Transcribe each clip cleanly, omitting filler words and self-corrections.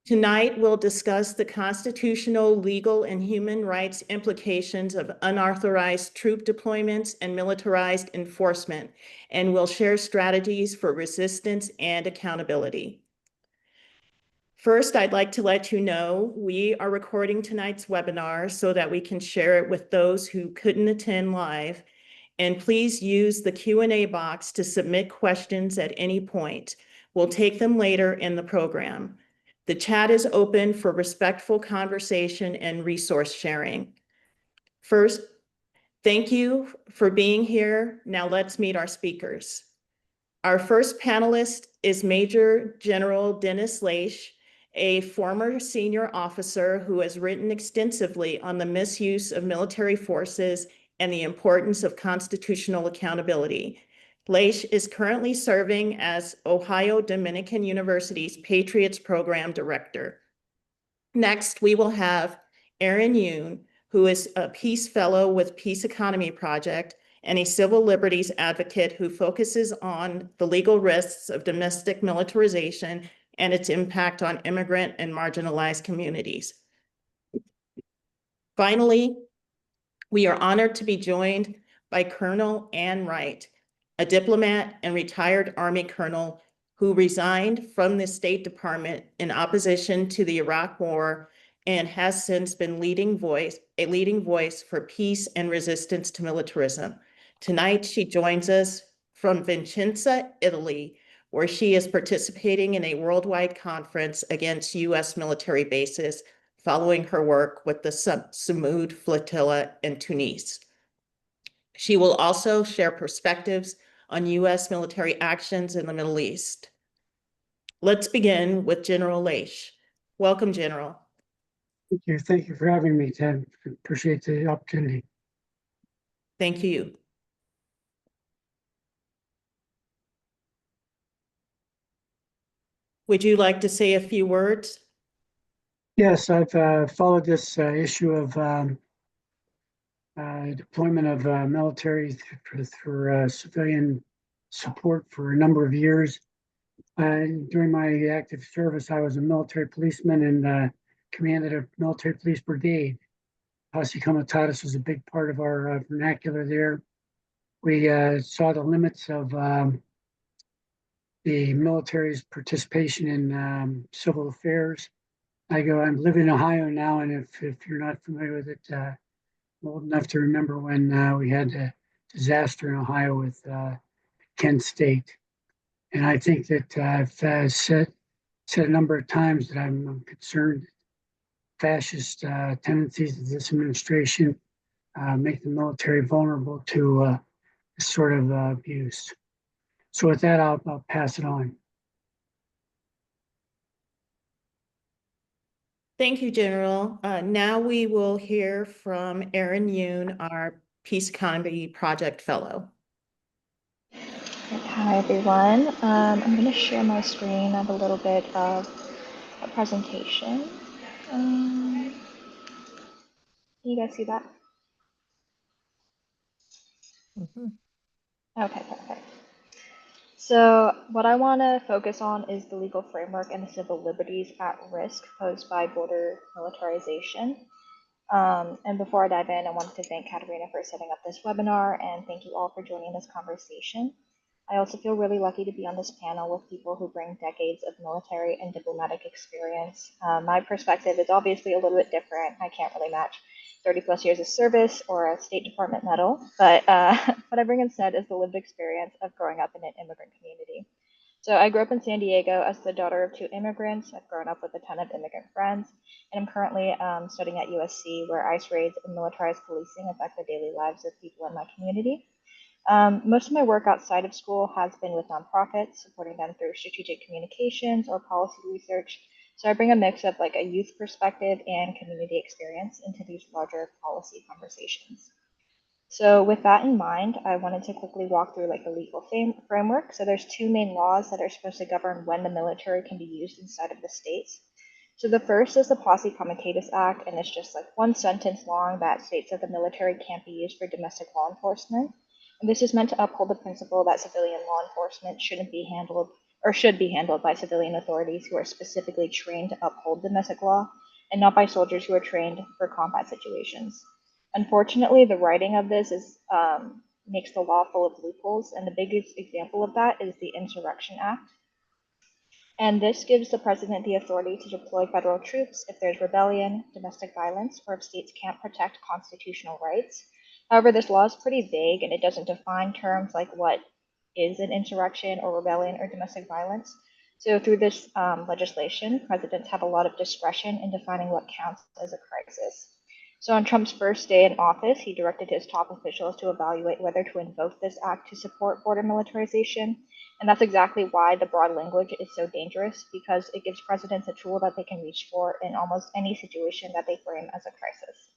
Tonight, we'll discuss the constitutional, legal, and human rights implications of unauthorized troop deployments and militarized enforcement, and we'll share strategies for resistance and accountability. First, I'd like to let you know we are recording tonight's webinar so that we can share it with those who couldn't attend live. And please use the Q&A box to submit questions at any point. We'll take them later in the program. The chat is open for respectful conversation and resource sharing. First, thank you for being here. Now let's meet our speakers. Our first panelist is Major General Dennis Laich, a former senior officer who has written extensively on the misuse of military forces and the importance of constitutional accountability. Laich is currently serving as Ohio Dominican University's Patriots Program Director. Next, we will have Erin Yoon, who is a Peace Fellow with Peace Economy Project and a civil liberties advocate who focuses on the legal risks of domestic militarization and its impact on immigrant and marginalized communities. Finally, we are honored to be joined by Colonel Ann Wright, a diplomat and retired Army colonel who resigned from the State Department in opposition to the Iraq War and has since been a leading voice for peace and resistance to militarism. Tonight, she joins us from Vicenza, Italy, where she is participating in a worldwide conference against U.S. military bases following her work with the Samud Flotilla in Tunis. She will also share perspectives on U.S. military actions in the Middle East. Let's begin with General Laich. Welcome, General. Thank you. Thank you for having me, Ted. Appreciate the opportunity. Thank you. Would you like to say a few words? Yes, I've followed this issue of deployment of military for civilian support for a number of years. During my active service, I was a military policeman and commanded a military police brigade. Posse Comitatus was a big part of our vernacular there. We saw the limits of the military's participation in civil affairs. I live in Ohio now, and if you're not familiar with it, I'm old enough to remember when we had a disaster in Ohio with Kent State. And I think that I've said a number of times that I'm concerned fascist tendencies of this administration make the military vulnerable to this sort of abuse. So with that, I'll pass it on. Thank you, General. Now we will hear from Erin Yoon, our Peace Economy Project Fellow. Hi, everyone. I'm going to share my screen. I have a little bit of a presentation. Can you guys see that? Okay, perfect. So what I want to focus on is the legal framework and the civil liberties at risk posed by border militarization. And before I dive in, I wanted to thank Katerina for setting up this webinar, and thank you all for joining this conversation. I also feel really lucky to be on this panel with people who bring decades of military and diplomatic experience. My perspective is obviously a little bit different. I can't really match 30 plus years of service or a State Department medal, but what I bring instead is the lived experience of growing up in an immigrant community. So I grew up in San Diego as the daughter of two immigrants. I've grown up with a ton of immigrant friends, and I'm currently studying at USC, where ICE raids and militarized policing affect the daily lives of people in my community. Most of my work outside of school has been with nonprofits, supporting them through strategic communications or policy research. So I bring a mix of like a youth perspective and community experience into these larger policy conversations. So with that in mind, I wanted to quickly walk through like the legal framework. So there's two main laws that are supposed to govern when the military can be used inside of the states. So the first is the Posse Comitatus Act, and it's just like one sentence long that states that the military can't be used for domestic law enforcement. And this is meant to uphold the principle that civilian law enforcement shouldn't be handled or should be handled by civilian authorities who are specifically trained to uphold domestic law, and not by soldiers who are trained for combat situations. Unfortunately, the writing of this makes the law full of loopholes, and the biggest example of that is the Insurrection Act. And this gives the president the authority to deploy federal troops if there's rebellion, domestic violence, or if states can't protect constitutional rights. However, this law is pretty vague and it doesn't define terms like what is an insurrection or rebellion or domestic violence. So through this legislation, presidents have a lot of discretion in defining what counts as a crisis. So on Trump's first day in office, he directed his top officials to evaluate whether to invoke this act to support border militarization. And that's exactly why the broad language is so dangerous, because it gives presidents a tool that they can reach for in almost any situation that they frame as a crisis.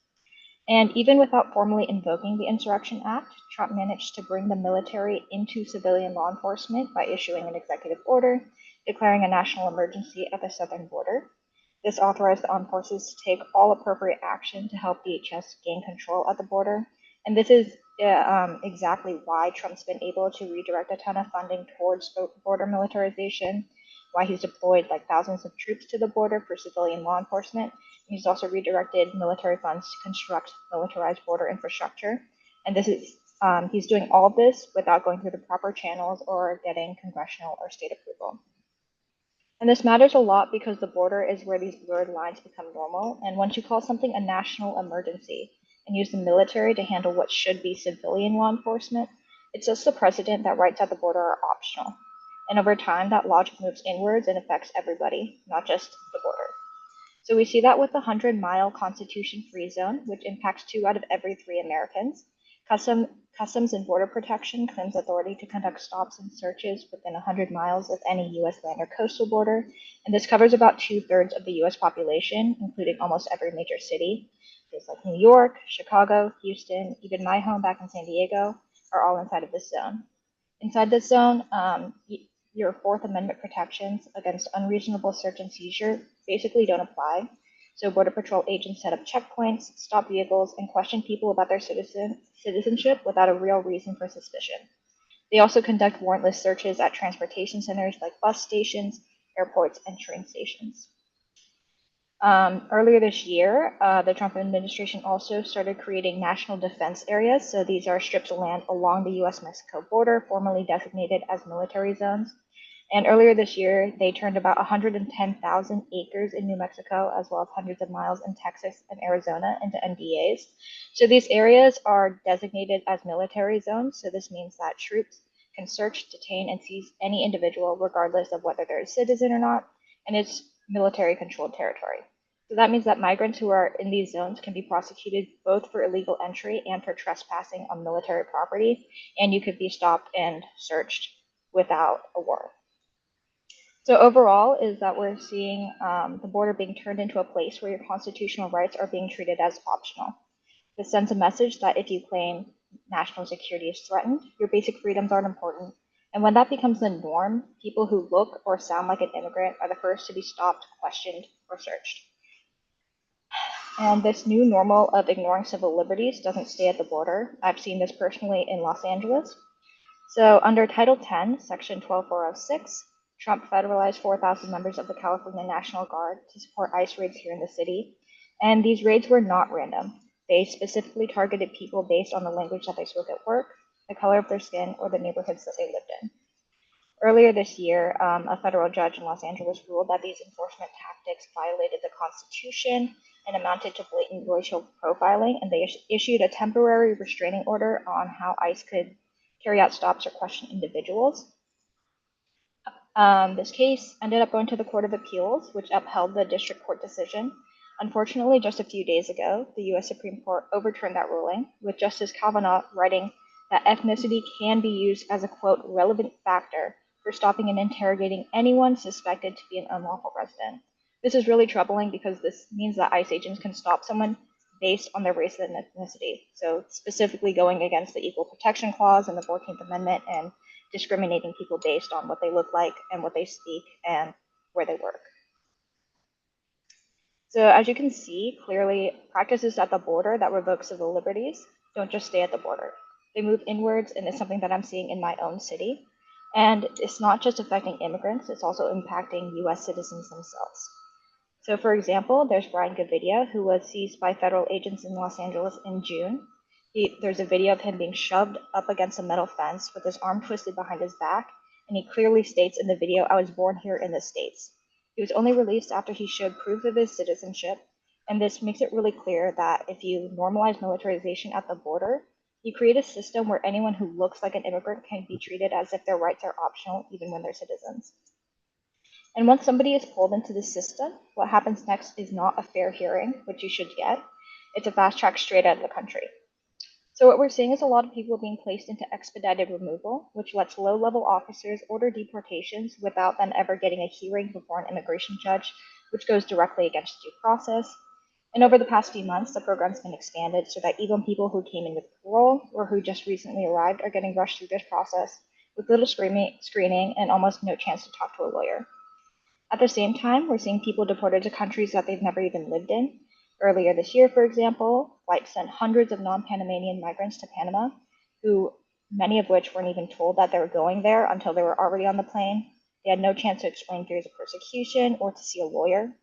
And even without formally invoking the Insurrection Act, Trump managed to bring the military into civilian law enforcement by issuing an executive order declaring a national emergency at the southern border. This authorized the armed forces to take all appropriate action to help DHS gain control at the border. And this is exactly why Trump's been able to redirect a ton of funding towards border militarization, why he's deployed like thousands of troops to the border for civilian law enforcement. And he's also redirected military funds to construct militarized border infrastructure. And this is he's doing all of this without going through the proper channels or getting congressional or state approval. And this matters a lot because the border is where these blurred lines become normal. And once you call something a national emergency and use the military to handle what should be civilian law enforcement, it says the precedent that rights at the border are optional. And over time, that logic moves inwards and affects everybody, not just the border. So we see that with the 100-mile Constitution-free zone, which impacts 2 out of every 3 Americans. Customs and Border Protection claims authority to conduct stops and searches within 100 miles of any U.S. land or coastal border, and this covers about 2/3 of the U.S. population, including almost every major city. Places like New York, Chicago, Houston, even my home back in San Diego are all inside of this zone. Inside this zone, your Fourth Amendment protections against unreasonable search and seizure basically don't apply. So Border Patrol agents set up checkpoints, stop vehicles, and question people about their citizenship without a real reason for suspicion. They also conduct warrantless searches at transportation centers like bus stations, airports, and train stations. Earlier this year, the Trump administration also started creating national defense areas. So these are strips of land along the US-Mexico border, formerly designated as military zones. And earlier this year, they turned about 110,000 acres in New Mexico, as well as hundreds of miles in Texas and Arizona, into NDAs. So these areas are designated as military zones. So this means that troops can search, detain, and seize any individual, regardless of whether they're a citizen or not. And it's military-controlled territory. So that means that migrants who are in these zones can be prosecuted both for illegal entry and for trespassing on military property, and you could be stopped and searched without a warrant. So overall is that we're seeing the border being turned into a place where your constitutional rights are being treated as optional. This sends a message that if you claim national security is threatened, your basic freedoms aren't important. And when that becomes the norm, people who look or sound like an immigrant are the first to be stopped, questioned, or searched. And this new normal of ignoring civil liberties doesn't stay at the border. I've seen this personally in Los Angeles. So under Title 10, Section 12406, Trump federalized 4,000 members of the California National Guard to support ICE raids here in the city. And these raids were not random. They specifically targeted people based on the language that they spoke at work, the color of their skin, or the neighborhoods that they lived in. Earlier this year, a federal judge in Los Angeles ruled that these enforcement tactics violated the Constitution and amounted to blatant racial profiling, and they issued a temporary restraining order on how ICE could carry out stops or question individuals. This case ended up going to the Court of Appeals, which upheld the district court decision. Unfortunately, just a few days ago, the U.S. Supreme Court overturned that ruling, with Justice Kavanaugh writing that ethnicity can be used as a, quote, relevant factor for stopping and interrogating anyone suspected to be an unlawful resident. This is really troubling because this means that ICE agents can stop someone based on their race and ethnicity, so specifically going against the Equal Protection Clause and the 14th Amendment and discriminating people based on what they look like and what they speak and where they work. So as you can see, clearly practices at the border that revoke civil liberties don't just stay at the border. They move inwards, and it's something that I'm seeing in my own city. And it's not just affecting immigrants, it's also impacting US citizens themselves. So, for example, there's Brian Gavidia, who was seized by federal agents in Los Angeles in June. There's a video of him being shoved up against a metal fence with his arm twisted behind his back, and he clearly states in the video, "I was born here in the States." He was only released after he showed proof of his citizenship, and this makes it really clear that if you normalize militarization at the border, you create a system where anyone who looks like an immigrant can be treated as if their rights are optional, even when they're citizens. And once somebody is pulled into the system, what happens next is not a fair hearing, which you should get. It's a fast track straight out of the country. So what we're seeing is a lot of people being placed into expedited removal, which lets low-level officers order deportations without them ever getting a hearing before an immigration judge, which goes directly against due process. And over the past few months, the program's been expanded so that even people who came in with parole or who just recently arrived are getting rushed through this process with little screening and almost no chance to talk to a lawyer. At the same time, we're seeing people deported to countries that they've never even lived in. Earlier this year, for example, flights sent hundreds of non-Panamanian migrants to Panama, who many of which weren't even told that they were going there until they were already on the plane. They had no chance to explain fears of persecution or to see a lawyer.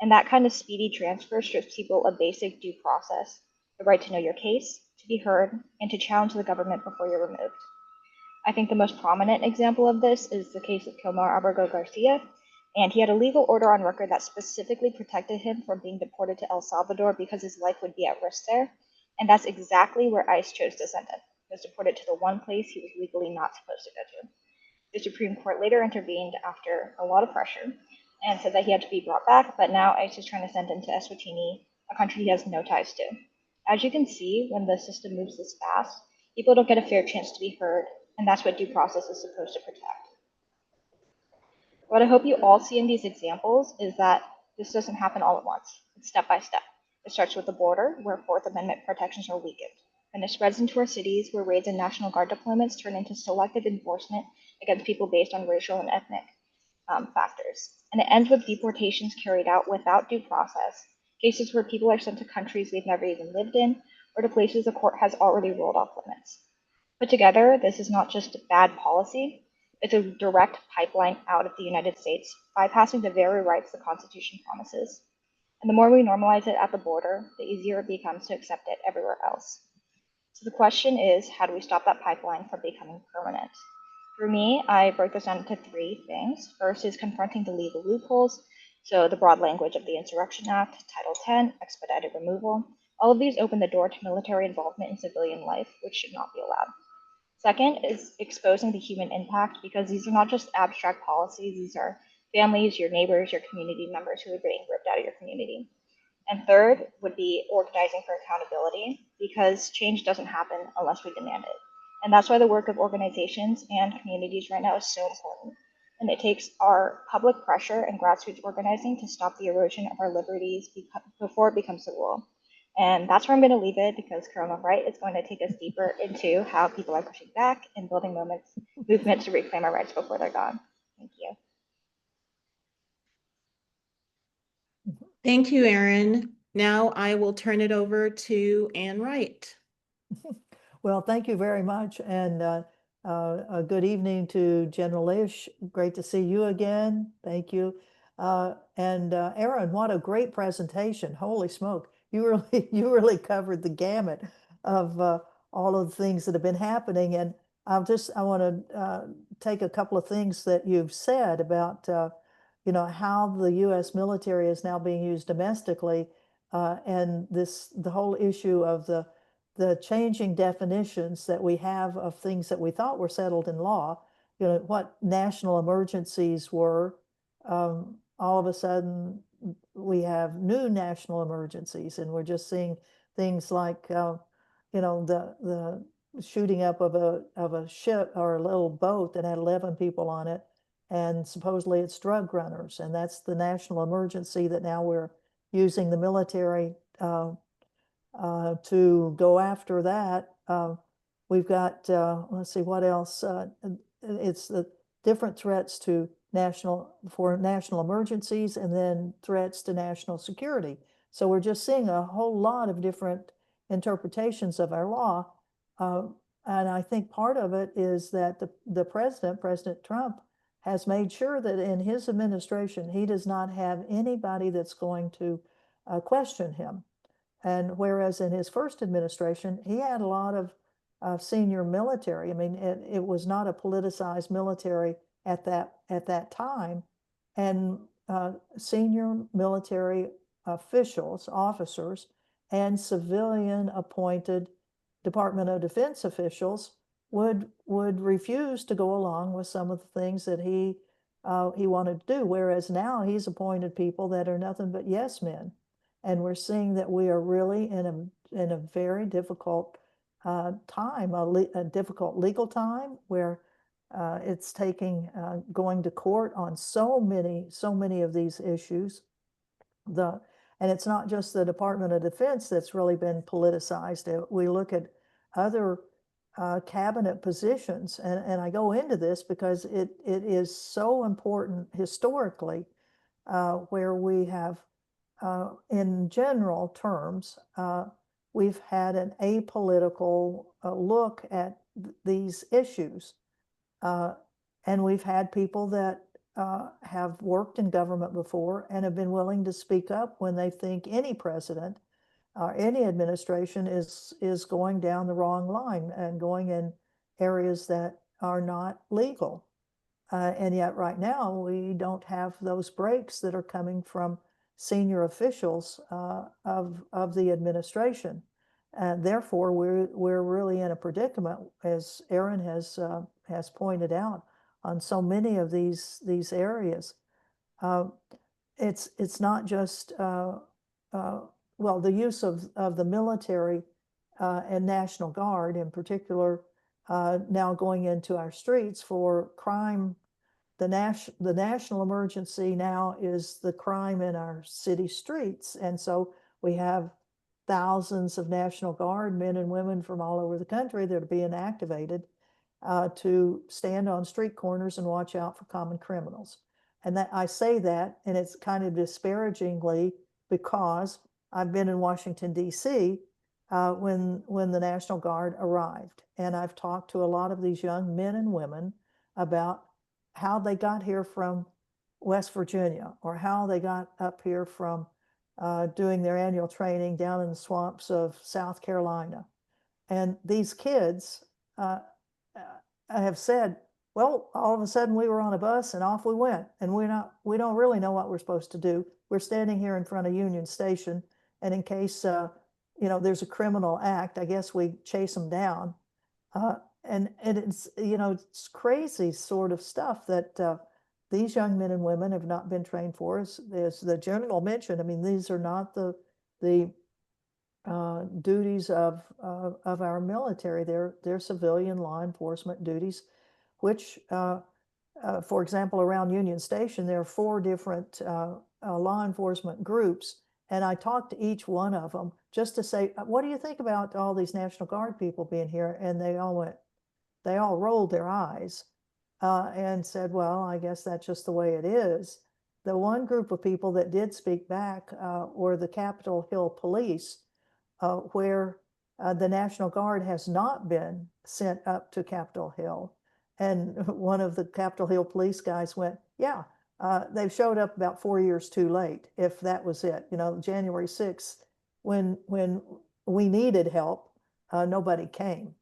And that kind of speedy transfer strips people of basic due process, the right to know your case, to be heard, and to challenge the government before you're removed. I think the most prominent example of this is the case of Kilmar Abrego Garcia, and he had a legal order on record that specifically protected him from being deported to El Salvador because his life would be at risk there, and that's exactly where ICE chose to send him. He was deported to the one place he was legally not supposed to go to. The Supreme Court later intervened after a lot of pressure and said that he had to be brought back, but now ICE is trying to send him to Eswatini, a country he has no ties to. As you can see, when the system moves this fast, people don't get a fair chance to be heard, and that's what due process is supposed to protect. What I hope you all see in these examples is that this doesn't happen all at once. It's step by step. It starts with the border, where Fourth Amendment protections are weakened. Then it spreads into our cities, where raids and National Guard deployments turn into selective enforcement against people based on racial and ethnic factors. And it ends with deportations carried out without due process, cases where people are sent to countries they've never even lived in, or to places the court has already ruled off limits. Put together, this is not just bad policy, it's a direct pipeline out of the United States, bypassing the very rights the Constitution promises. And the more we normalize it at the border, the easier it becomes to accept it everywhere else. So the question is, how do we stop that pipeline from becoming permanent? For me, I broke this down into 3 things. First is confronting the legal loopholes, so the broad language of the Insurrection Act, Title 10, expedited removal. All of these open the door to military involvement in civilian life, which should not be allowed. Second is exposing the human impact, because these are not just abstract policies, these are families, your neighbors, your community members who are being ripped out of your community. And third would be organizing for accountability, because change doesn't happen unless we demand it. And that's why the work of organizations and communities right now is so important. And it takes our public pressure and grassroots organizing to stop the erosion of our liberties before it becomes the rule. And that's where I'm going to leave it, because Colonel Wright is going to take us deeper into how people are pushing back and building movements to reclaim our rights before they're gone. Thank you. Thank you, Erin. Now I will turn it over to Ann Wright. Well, thank you very much, and a good evening to General Laich. Great to see you again. Thank you. And Erin, what a great presentation. Holy smoke. You really covered the gamut of all of the things that have been happening. And I want to take a couple of things that you've said about, how the U.S. military is now being used domestically, and the whole issue of the changing definitions that we have of things that we thought were settled in law, what national emergencies were. All of a sudden, we have new national emergencies, and we're just seeing things like, the shooting up of a ship or a little boat that had 11 people on it, and supposedly it's drug runners, and that's the national emergency that now we're using the military to go after that. We've got, let's see, what else? It's the different threats to national emergencies, and then threats to national security. So we're just seeing a whole lot of different interpretations of our law. And I think part of it is that the president, President Trump, has made sure that in his administration, he does not have anybody that's going to question him. And whereas in his first administration, he had a lot of senior military. I mean, it was not a politicized military at that time, and senior military officials, officers, and civilian appointed Department of Defense officials would refuse to go along with some of the things that he wanted to do. Whereas now he's appointed people that are nothing but yes men, and we're seeing that we are really in a very difficult time, a difficult legal time where it's taking going to court on so many of these issues. And it's not just the Department of Defense that's really been politicized. We look at other cabinet positions, and I go into this because it is so important historically, where we have, in general terms, we've had an apolitical look at these issues. And we've had people that have worked in government before and have been willing to speak up when they think any president or any administration is going down the wrong line and going in areas that are not legal. And yet right now, we don't have those breaks that are coming from senior officials of the administration. And therefore, we're really in a predicament, as Erin has pointed out, on so many of these areas. It's not just well, the use of the military and National Guard in particular now going into our streets for crime. The national emergency now is the crime in our city streets, and so we have thousands of National Guard men and women from all over the country that are being activated to stand on street corners and watch out for common criminals. And that I say that, and it's kind of disparagingly, because I've been in Washington, D.C. When the National Guard arrived, and I've talked to a lot of these young men and women about how they got here from West Virginia, or how they got up here from doing their annual training down in the swamps of South Carolina. And these kids have said, well, all of a sudden we were on a bus and off we went, and we don't really know what we're supposed to do. We're standing here in front of Union Station, and in case there's a criminal act, I guess we chase them down. And it's it's crazy sort of stuff that these young men and women have not been trained for. As the general mentioned, I mean, these are not the duties of our military. They're civilian law enforcement duties, which, for example, around Union Station, there are 4 different law enforcement groups. And I talked to each one of them just to say, what do you think about all these National Guard people being here? And they all rolled their eyes and said, well, I guess that's just the way it is. The one group of people that did speak back were the Capitol Hill Police, where the National Guard has not been sent up to Capitol Hill. And one of the Capitol Hill Police guys went, yeah, they've showed up about 4 years too late, if that was it. January 6th, when we needed help, nobody came.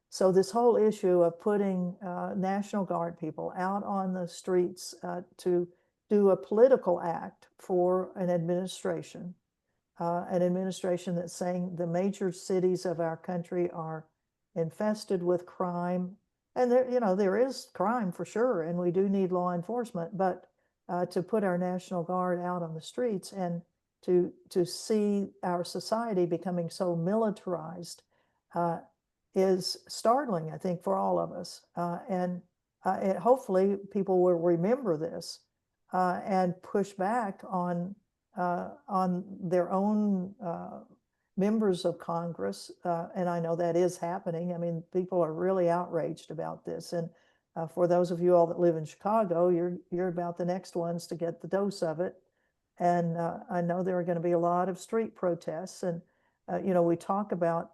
So this whole issue of putting National Guard people out on the streets to do a political act for an administration that's saying the major cities of our country are infested with crime. And there is crime for sure, and we do need law enforcement, but to put our National Guard out on the streets and to see our society becoming so militarized is startling, I think, for all of us. And hopefully people will remember this and push back on their own members of Congress. And I know that is happening. I mean, people are really outraged about this. And for those of you all that live in Chicago, you're about the next ones to get the dose of it. And I know there are going to be a lot of street protests. And, we talk about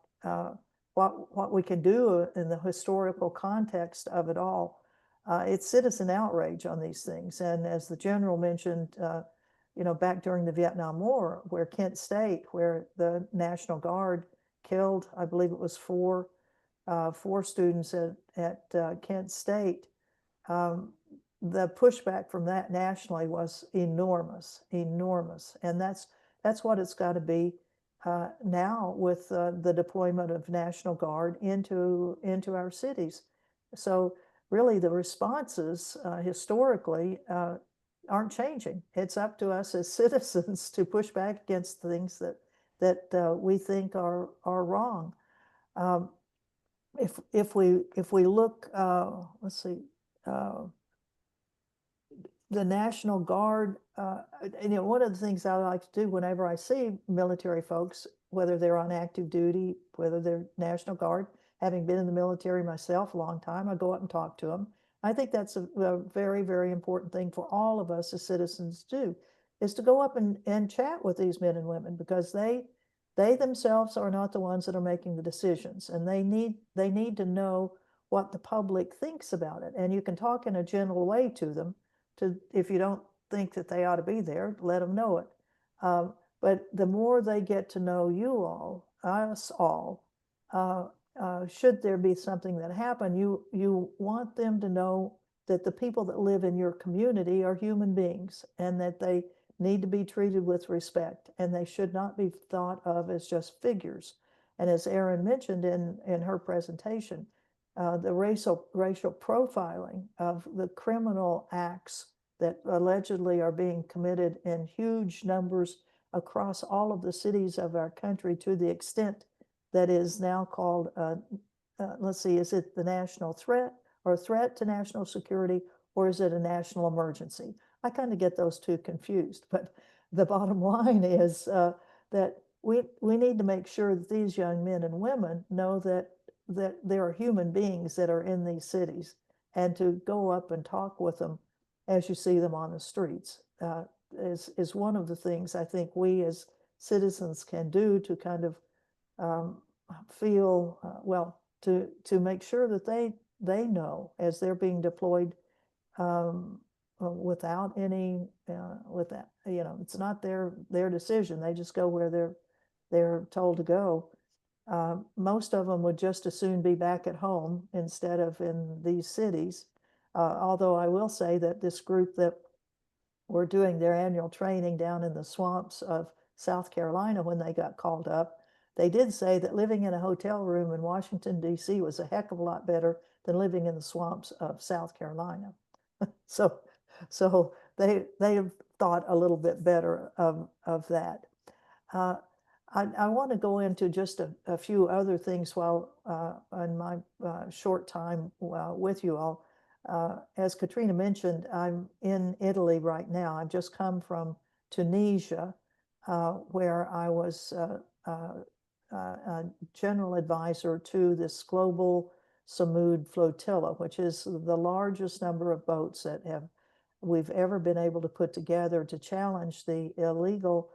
what we can do in the historical context of it all. It's citizen outrage on these things. And as the general mentioned, back during the Vietnam War, where Kent State, where the National Guard killed, I believe it was four students at Kent State, the pushback from that nationally was enormous, enormous. And that's what it's got to be now with the deployment of National Guard into our cities. So really the responses historically aren't changing. It's up to us as citizens to push back against things that we think are wrong. If we look, let's see, the National Guard, one of the things I like to do whenever I see military folks, whether they're on active duty, whether they're National Guard, having been in the military myself a long time, I go up and talk to them. I think that's a very, very important thing for all of us as citizens to do, is to go up and chat with these men and women, because they themselves are not the ones that are making the decisions, and they need to know what the public thinks about it. And you can talk in a gentle way to them. If you don't think that they ought to be there, let them know it. But the more they get to know you all, us all, should there be something that happened, you want them to know that the people that live in your community are human beings, and that they need to be treated with respect, and they should not be thought of as just figures. And as Erin mentioned in her presentation, the racial profiling of the criminal acts that allegedly are being committed in huge numbers across all of the cities of our country, to the extent that is now called, let's see, is it the national threat, or threat to national security, or is it a national emergency? I kind of get those two confused, but the bottom line is that we need to make sure that these young men and women know that there are human beings that are in these cities, and to go up and talk with them as you see them on the streets is one of the things I think we as citizens can do to kind of feel, well, to make sure that they know as they're being deployed without any, with that, it's not their decision. They just go where they're told to go. Most of them would just as soon be back at home instead of in these cities. Although I will say that this group that were doing their annual training down in the swamps of South Carolina, when they got called up, they did say that living in a hotel room in Washington, D.C. was a heck of a lot better than living in the swamps of South Carolina. So they have thought a little bit better of that. I want to go into just a few other things while in my short time with you all. As Katrina mentioned, I'm in Italy right now. I've just come from Tunisia, where I was a general advisor to this global Samud flotilla, which is the largest number of boats that we've ever been able to put together to challenge the illegal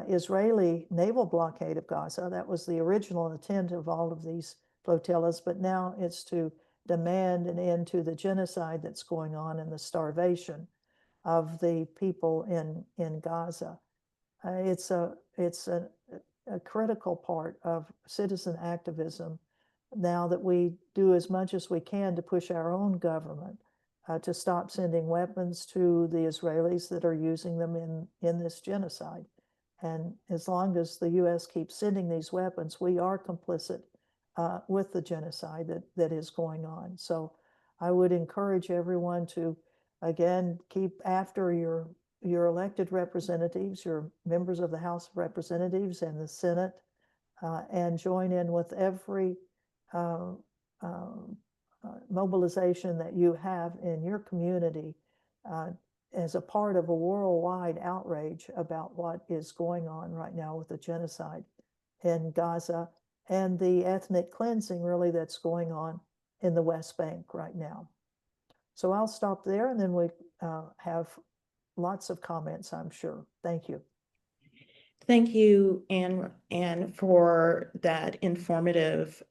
Israeli naval blockade of Gaza. That was the original intent of all of these flotillas, but now it's to demand an end to the genocide that's going on and the starvation of the people in Gaza. It's a critical part of citizen activism now, that we do as much as we can to push our own government to stop sending weapons to the Israelis that are using them in this genocide. And as long as the U.S. keeps sending these weapons, we are complicit with the genocide that is going on. So I would encourage everyone to, again, keep after your elected representatives, your members of the House of Representatives and the Senate, and join in with every mobilization that you have in your community as a part of a worldwide outrage about what is going on right now with the genocide in Gaza and the ethnic cleansing really that's going on in the West Bank right now. So I'll stop there, and then we have lots of comments, I'm sure. Thank you. Thank you, Ann, for that informative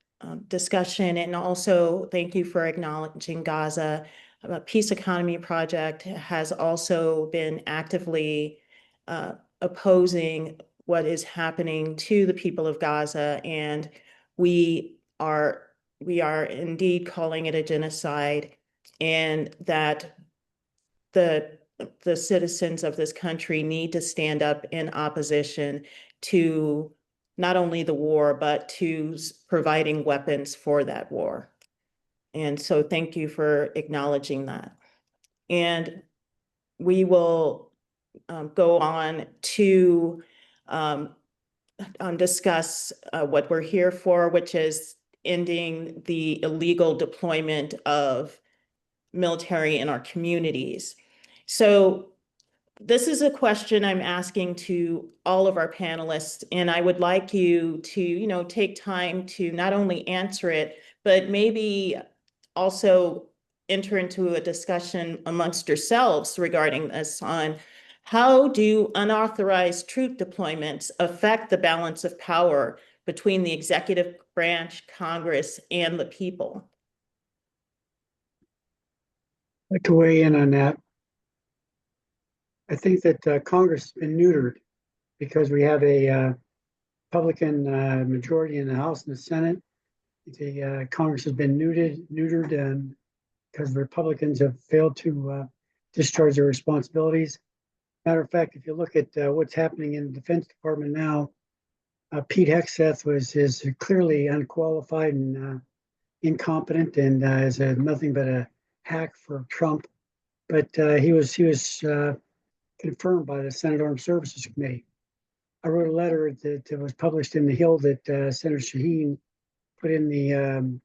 discussion, and also thank you for acknowledging Gaza. Peace Economy Project has also been actively opposing what is happening to the people of Gaza, and we are indeed calling it a genocide, and that the citizens of this country need to stand up in opposition to not only the war, but to providing weapons for that war. And so thank you for acknowledging that. And we will go on to discuss what we're here for, which is ending the illegal deployment of military in our communities. So this is a question I'm asking to all of our panelists, and I would like you to, take time to not only answer it, but maybe also enter into a discussion amongst yourselves regarding this on how do unauthorized troop deployments affect the balance of power between the executive branch, Congress, and the people? I'd like to weigh in on that. I think that Congress has been neutered because we have a Republican majority in the House and the Senate. The Congress has been neutered because the Republicans have failed to discharge their responsibilities. Matter of fact, if you look at what's happening in the Defense Department now, Pete Hegseth is clearly unqualified and incompetent, and is nothing but a hack for Trump. But he was confirmed by the Senate Armed Services Committee. I wrote a letter that was published in the Hill that Senator Shaheen put in the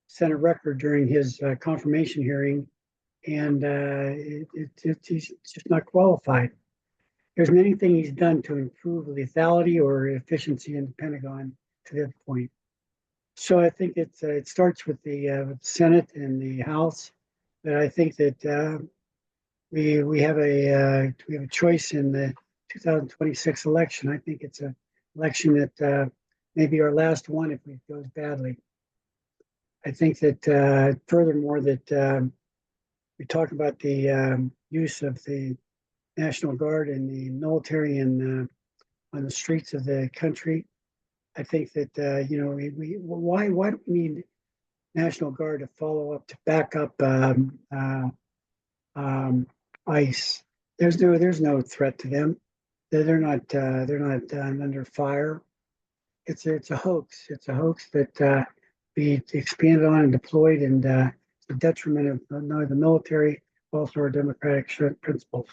Senate record during his confirmation hearing, and he's just not qualified. There isn't anything he's done to improve lethality or efficiency in the Pentagon to that point. So I think it starts with the Senate and the House, but I think that we have a choice in the 2026 election. I think it's an election that may be our last one if it goes badly. I think that furthermore that we talk about the use of the National Guard and the military and on the streets of the country. I think that why do we need National Guard to follow up to back up ICE? There's no threat to them. They're not under fire. It's a hoax. It's a hoax that be expanded on and deployed, and the detriment of not the military, also our democratic principles.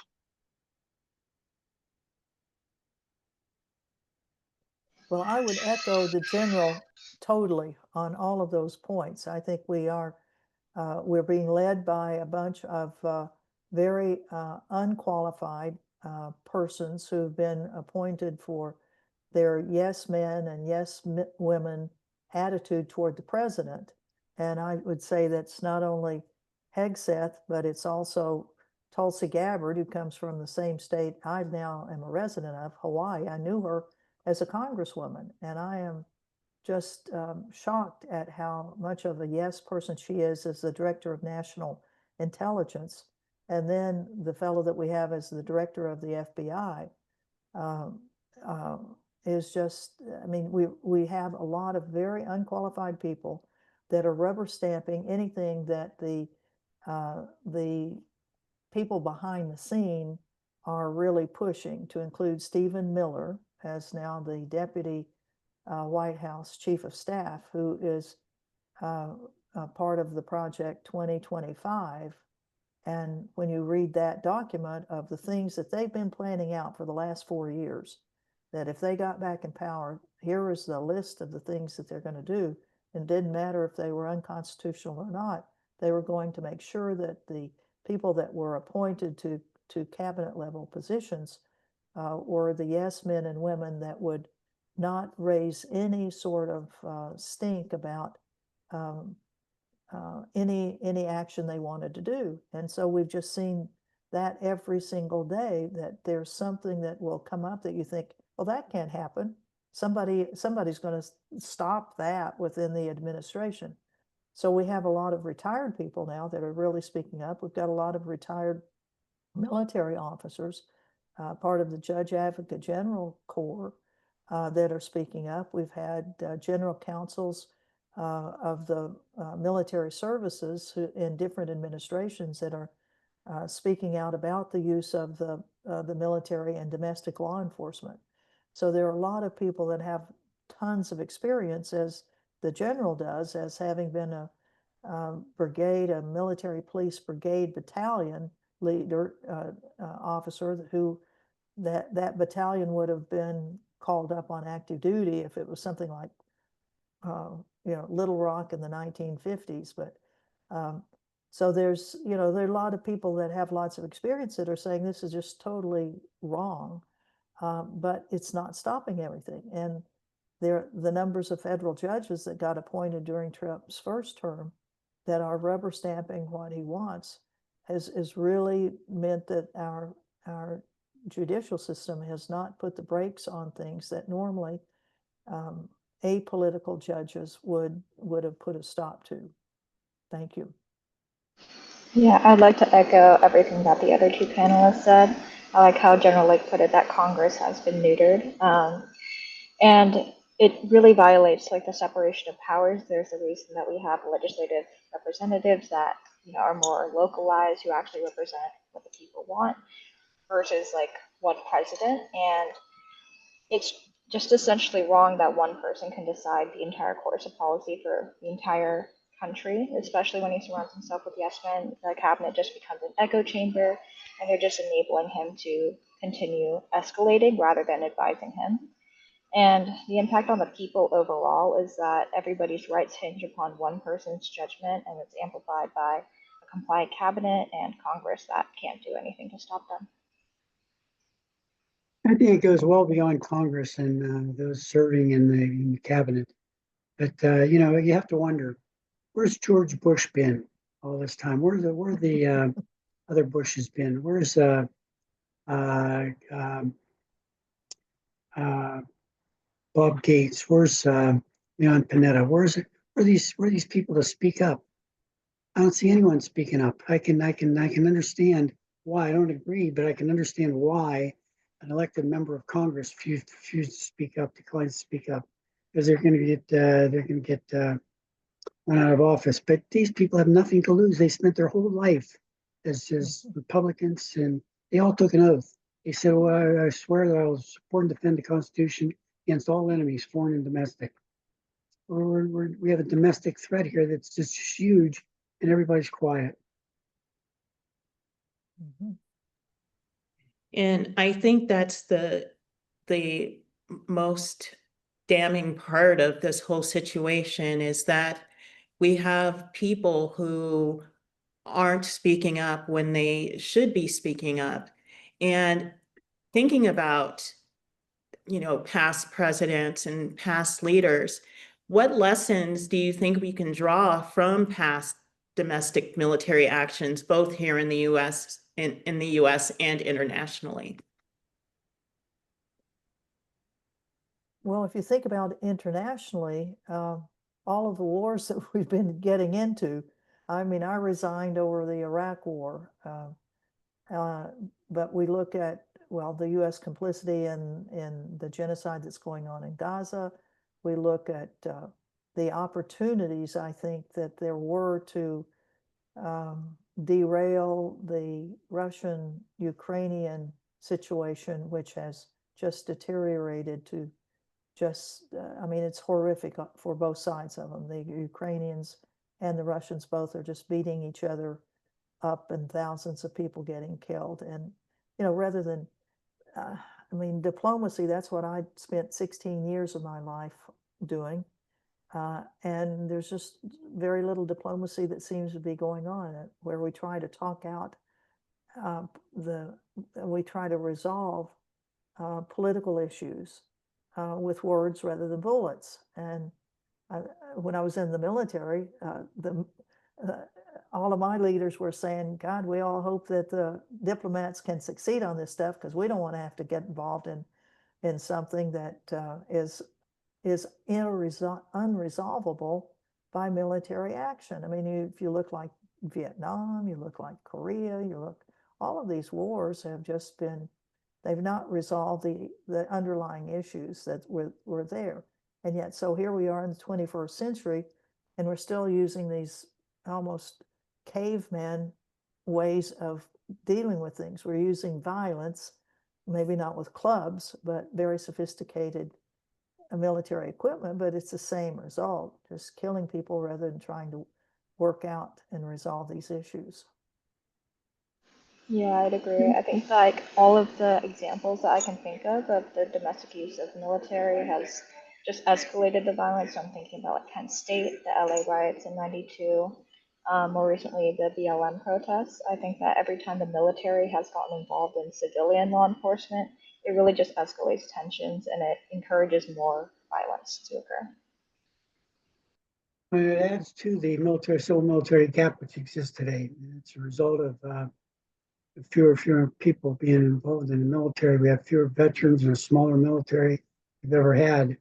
Well, I would echo the general totally on all of those points. I think we're being led by a bunch of very unqualified persons who've been appointed for their yes men and yes women attitude toward the president. And I would say that's not only Hegseth, but it's also Tulsi Gabbard, who comes from the same state I now am a resident of, Hawaii. I knew her as a congresswoman, and I am just shocked at how much of a yes person she is as the director of national intelligence. And then the fellow that we have as the director of the FBI is just, I mean, we have a lot of very unqualified people that are rubber stamping anything that the people behind the scene are really pushing, to include Stephen Miller as now the deputy White House chief of staff, who is part of the Project 2025. And when you read that document of the things that they've been planning out for the last 4 years, that if they got back in power, here is the list of the things that they're going to do. And it didn't matter if they were unconstitutional or not. They were going to make sure that the people that were appointed to cabinet level positions were the yes men and women that would not raise any sort of stink about any action they wanted to do. And so we've just seen that every single day, that there's something that will come up that you think, well, that can't happen. somebody's going to stop that within the administration. So we have a lot of retired people now that are really speaking up. We've got a lot of retired military officers, part of the Judge Advocate General Corps, that are speaking up. We've had general counsels of the military services in different administrations that are speaking out about the use of the military and domestic law enforcement. So there are a lot of people that have tons of experience, as the general does, as having been a brigade, a military police brigade battalion leader, officer, who that battalion would have been called up on active duty if it was something like Little Rock in the 1950s. But so there's there are a lot of people that have lots of experience that are saying this is just totally wrong, but it's not stopping everything. And the numbers of federal judges that got appointed during Trump's first term that are rubber stamping what he wants has really meant that our judicial system has not put the brakes on things that normally apolitical judges would have put a stop to. Thank you. Yeah, I'd like to echo everything that the other two panelists said. I like how General Lake put it, that Congress has been neutered. And it really violates like the separation of powers. There's a reason that we have legislative representatives that are more localized, who actually represent what the people want, versus like one president. And it's just essentially wrong that one person can decide the entire course of policy for the entire country, especially when he surrounds himself with yes men. The cabinet just becomes an echo chamber, and they're just enabling him to continue escalating rather than advising him. And the impact on the people overall is that everybody's rights hinge upon one person's judgment, and it's amplified by a compliant cabinet and Congress that can't do anything to stop them. I think it goes well beyond Congress and those serving in the cabinet. But you have to wonder, where's George Bush been all this time? Where the other Bushes been? Where's Bob Gates? Where's Leon Panetta? Where are these people to speak up? I don't see anyone speaking up. I can understand why. I don't agree, but I can understand why an elected member of Congress refused to speak up, declines to speak up, because they're going to get run out of office. But these people have nothing to lose. They spent their whole life as Republicans, and they all took an oath. They said, well, I swear that I will support and defend the Constitution against all enemies, foreign and domestic. We have a domestic threat here that's just huge, and everybody's quiet. Mm-hmm. And I think that's the most damning part of this whole situation, is that we have people who aren't speaking up when they should be speaking up. And thinking about, past presidents and past leaders, what lessons do you think we can draw from past domestic military actions, both here in the U.S. in the U.S. and internationally? Well, if you think about it internationally, all of the wars that we've been getting into, I mean, I resigned over the Iraq War, but we look at, the U.S. complicity in the genocide that's going on in Gaza. We look at the opportunities, I think, that there were to derail the Russian-Ukrainian situation, which has just deteriorated to it's horrific for both sides of them. The Ukrainians and the Russians both are just beating each other up, and thousands of people getting killed. And, rather than, diplomacy, that's what I spent 16 years of my life doing. And there's just very little diplomacy that seems to be going on, where we try to talk out, we try to resolve political issues with words rather than bullets. And when I was in the military, all of my leaders were saying, God, we all hope that the diplomats can succeed on this stuff, because we don't want to have to get involved in in something that is unresolvable by military action. I mean, if you look like Vietnam, you look like Korea, you look, all of these wars have just been, they've not resolved the underlying issues that were there. And yet, so here we are in the 21st century, and we're still using these almost caveman ways of dealing with things. We're using violence, maybe not with clubs, but very sophisticated military equipment, but it's the same result, just killing people rather than trying to work out and resolve these issues. Yeah, I'd agree. I think like all of the examples that I can think of the domestic use of military has just escalated the violence. So I'm thinking about like Kent State, the LA riots in '92, more recently the BLM protests. I think that every time the military has gotten involved in civilian law enforcement, it really just escalates tensions and it encourages more violence to occur. And it adds to the civil military gap which exists today. It's a result of fewer people being involved in the military. We have fewer veterans and a smaller military we've ever had.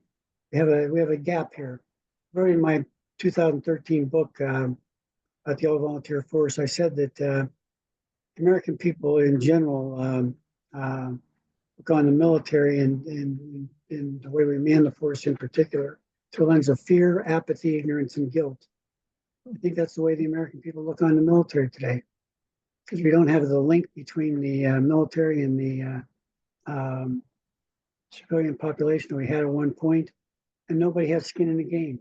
We have a gap here. Wrote in my 2013 book about the all volunteer force, I said that American people in general look on the military and the way we man the force in particular through a lens of fear, apathy, ignorance, and guilt. I think that's the way the American people look on the military today, because we don't have the link between the military and the civilian population we had at one point, and nobody has skin in the game.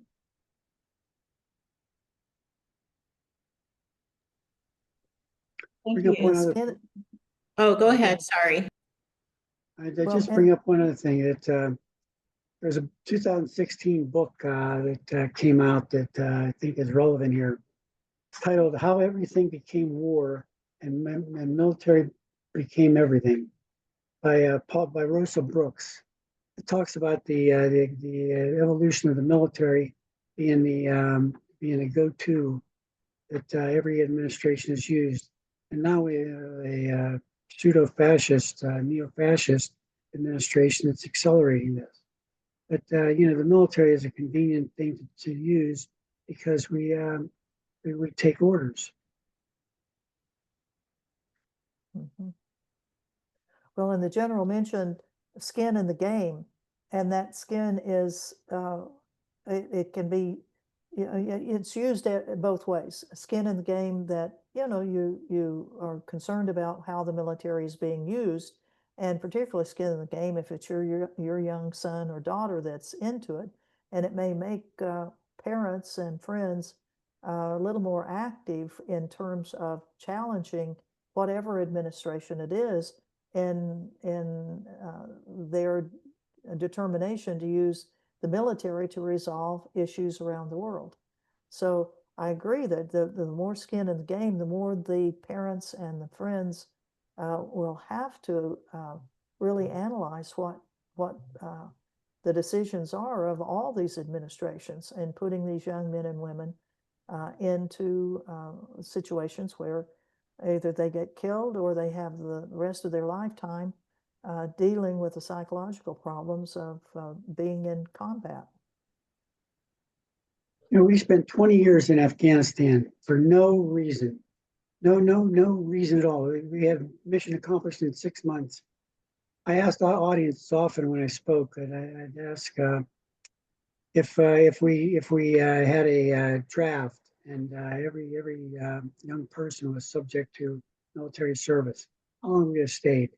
Thank Bring up one you. other. Oh, go ahead. Sorry. I just bring up one other thing. That there's a 2016 book that came out that I think is relevant here. It's titled "How Everything Became War and Military Became Everything" by Rosa Brooks. It talks about the evolution of the military being a go-to that every administration has used, and now we have a pseudo-fascist, neo-fascist administration that's accelerating this. But the military is a convenient thing to use because we take orders. Mm-hmm. Well, and the general mentioned skin in the game, and that skin is it can be, it's used both ways. Skin in the game that you are concerned about how the military is being used, and particularly skin in the game if it's your young son or daughter that's into it, and it may make parents and friends a little more active in terms of challenging whatever administration it is in their determination to use the military to resolve issues around the world. So I agree that the more skin in the game, the more the parents and the friends will have to really analyze what the decisions are of all these administrations and putting these young men and women into situations where either they get killed or they have the rest of their lifetime dealing with the psychological problems of being in combat. We spent 20 years in Afghanistan for no reason. No reason at all. We had mission accomplished in 6 months. I asked our audience often when I spoke, and I'd ask if we had a draft and every young person was subject to military service, how long we have stayed.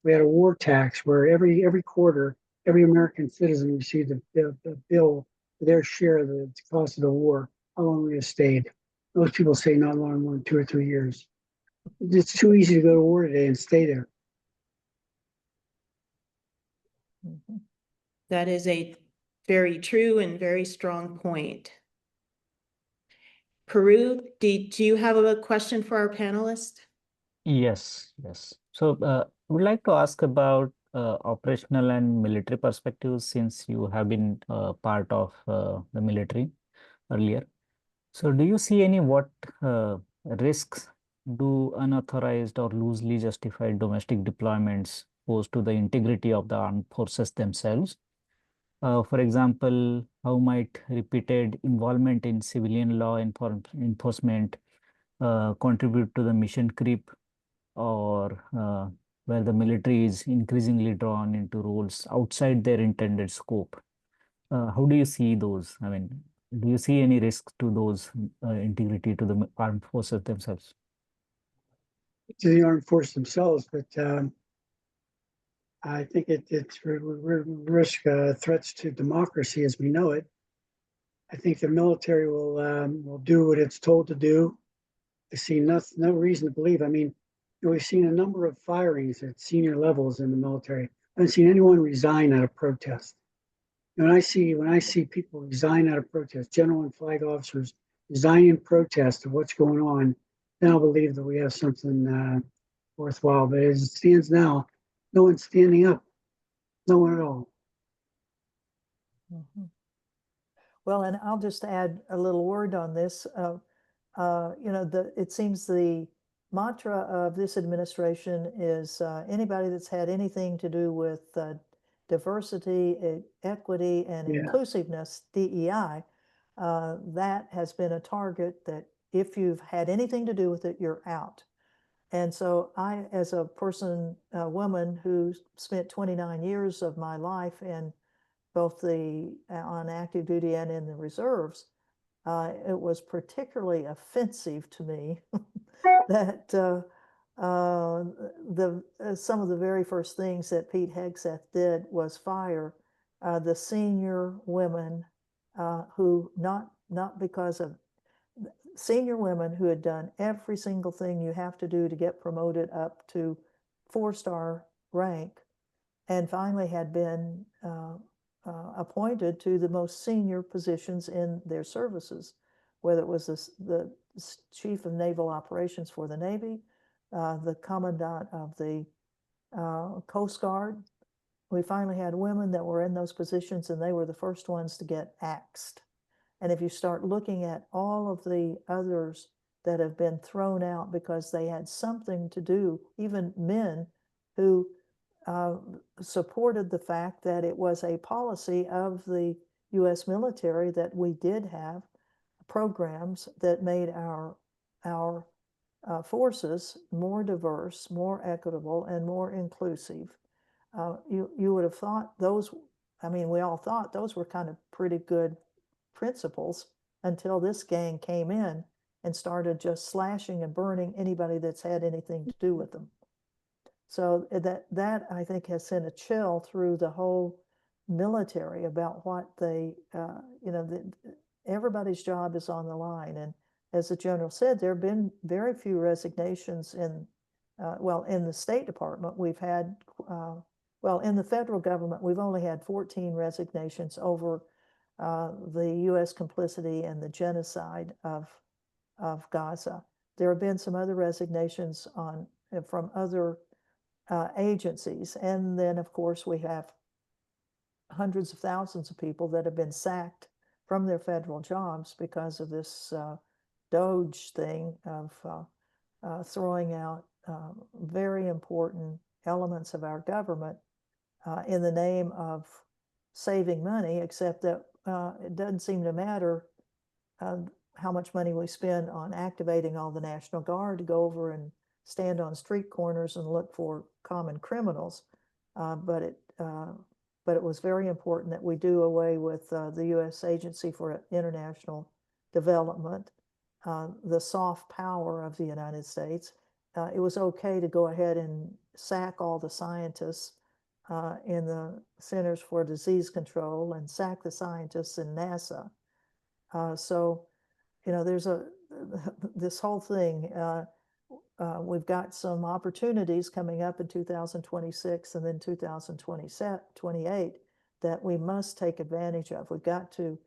We had a war tax where every quarter, every American citizen received a bill for their share of the cost of the war. How long we have stayed? Most people say not more than 2 or 3 years. It's too easy to go to war today and stay there. Mm-hmm. That is a very true and very strong point. Peru, do you have a question for our panelists? Yes. So would like to ask about operational and military perspectives, since you have been part of the military earlier. So do you see what risks do unauthorized or loosely justified domestic deployments opposed to the integrity of the armed forces themselves. For example, how might repeated involvement in civilian law enforcement contribute to the mission creep, or where the military is increasingly drawn into roles outside their intended scope? How do you see those? I mean, do you see any risk to those integrity to the armed forces themselves? To the armed force themselves, but I think it's risk threats to democracy as we know it. I think the military will do what it's told to do. I see no reason to believe. I mean, we've seen a number of firings at senior levels in the military. I haven't seen anyone resign out of protest. When I see people resign out of protest, general and flag officers resign in protest of what's going on, then I'll believe that we have something worthwhile. But as it stands now, no one's standing up, no one at all. Mhm. Well, and I'll just add a little word on this. It seems the mantra of this administration is anybody that's had anything to do with diversity, equity, and Yeah. inclusiveness, DEI, that has been a target that if you've had anything to do with it, you're out. And so I, as a woman who spent 29 years of my life in both on active duty and in the reserves, it was particularly offensive to me that some of the very first things that Pete Hegseth did was fire the senior women who not because of senior women who had done every single thing you have to do to get promoted up to 4-star rank, and finally had been appointed to the most senior positions in their services, whether it was the chief of naval operations for the Navy, the commandant of the Coast Guard. We finally had women that were in those positions, and they were the first ones to get axed. And if you start looking at all of the others that have been thrown out because they had something to do, even men who supported the fact that it was a policy of the U.S. military that we did have programs that made our forces more diverse, more equitable, and more inclusive. You would have thought those, I mean, we all thought those were kind of pretty good principles until this gang came in and started just slashing and burning anybody that's had anything to do with them. So that I think has sent a chill through the whole military about what they, everybody's job is on the line. And as the general said, there have been very few resignations in the State Department. We've had, in the federal government, we've only had 14 resignations over the U.S. complicity and the genocide of Gaza. There have been some other resignations from other agencies. And then, of course, we have hundreds of thousands of people that have been sacked from their federal jobs because of this DOGE thing of throwing out very important elements of our government in the name of saving money, except that it doesn't seem to matter how much money we spend on activating all the National Guard to go over and stand on street corners and look for common criminals. But it was very important that we do away with the U.S. Agency for International Development, the soft power of the United States. It was okay to go ahead and sack all the scientists in the Centers for Disease Control and sack the scientists in NASA. So, there's this whole thing. We've got some opportunities coming up in 2026 and then 2028 that we must take advantage of. We've got to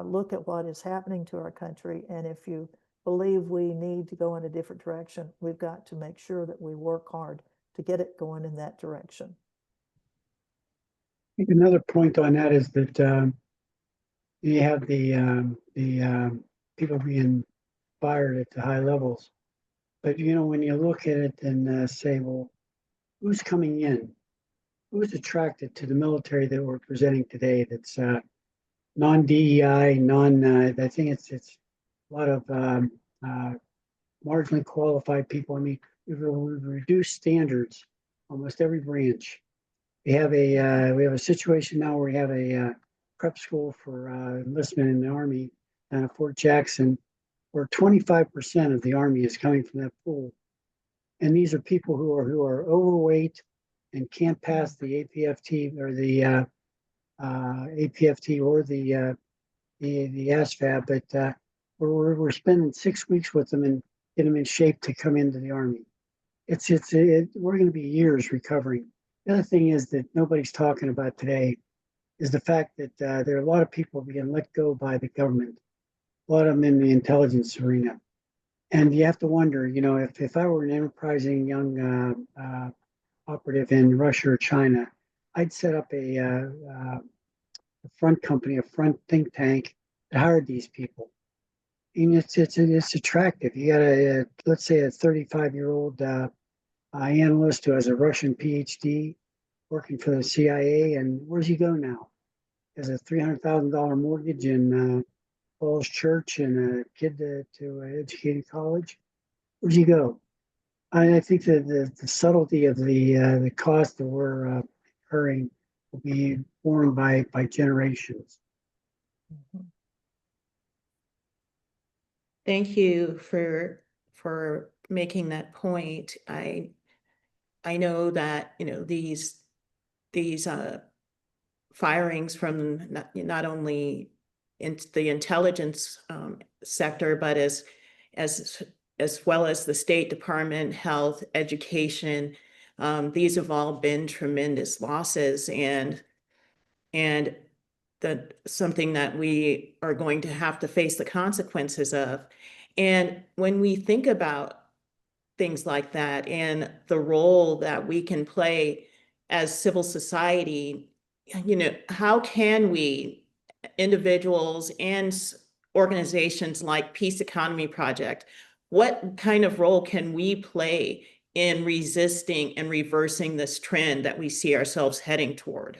look at what is happening to our country. And if you believe we need to go in a different direction, we've got to make sure that we work hard to get it going in that direction. I think another point on that is that you have the people being fired at the high levels. But, when you look at it and say, well, who's coming in? who's attracted to the military that we're presenting today that's non-DEI, I think it's a lot of marginally qualified people. I mean, we've reduced standards almost every branch. We have a situation now where we have a prep school for enlistment in the Army down at Fort Jackson, where 25% of the Army is coming from that pool. And these are people who are overweight and can't pass the APFT or the APFT or the ASVAB, but we're spending 6 weeks with them and get them in shape to come into the Army. We're going to be years recovering. The other thing is that nobody's talking about today is the fact that there are a lot of people being let go by the government, a lot of them in the intelligence arena. And you have to wonder, you know, if I were an enterprising young operative in Russia or China, I'd set up a front company, a front think tank that hired these people. And it's attractive. You got let's say a 35-year-old analyst who has a Russian PhD working for the CIA, and where's he go now? Has a $300,000 mortgage in Falls Church and a kid to educate in college. Where's he go? I think that the subtlety of the cost that we're incurring will be borne by generations. Mhm. Thank you for making that point. I know that, you know, these firings from not only in the intelligence sector, but as well as the State Department, health, education, these have all been tremendous losses, and that something that we are going to have to face the consequences of. And when we think about things like that and the role that we can play as civil society, you know, how can we, individuals and organizations like Peace Economy Project, what kind of role can we play in resisting and reversing this trend that we see ourselves heading toward?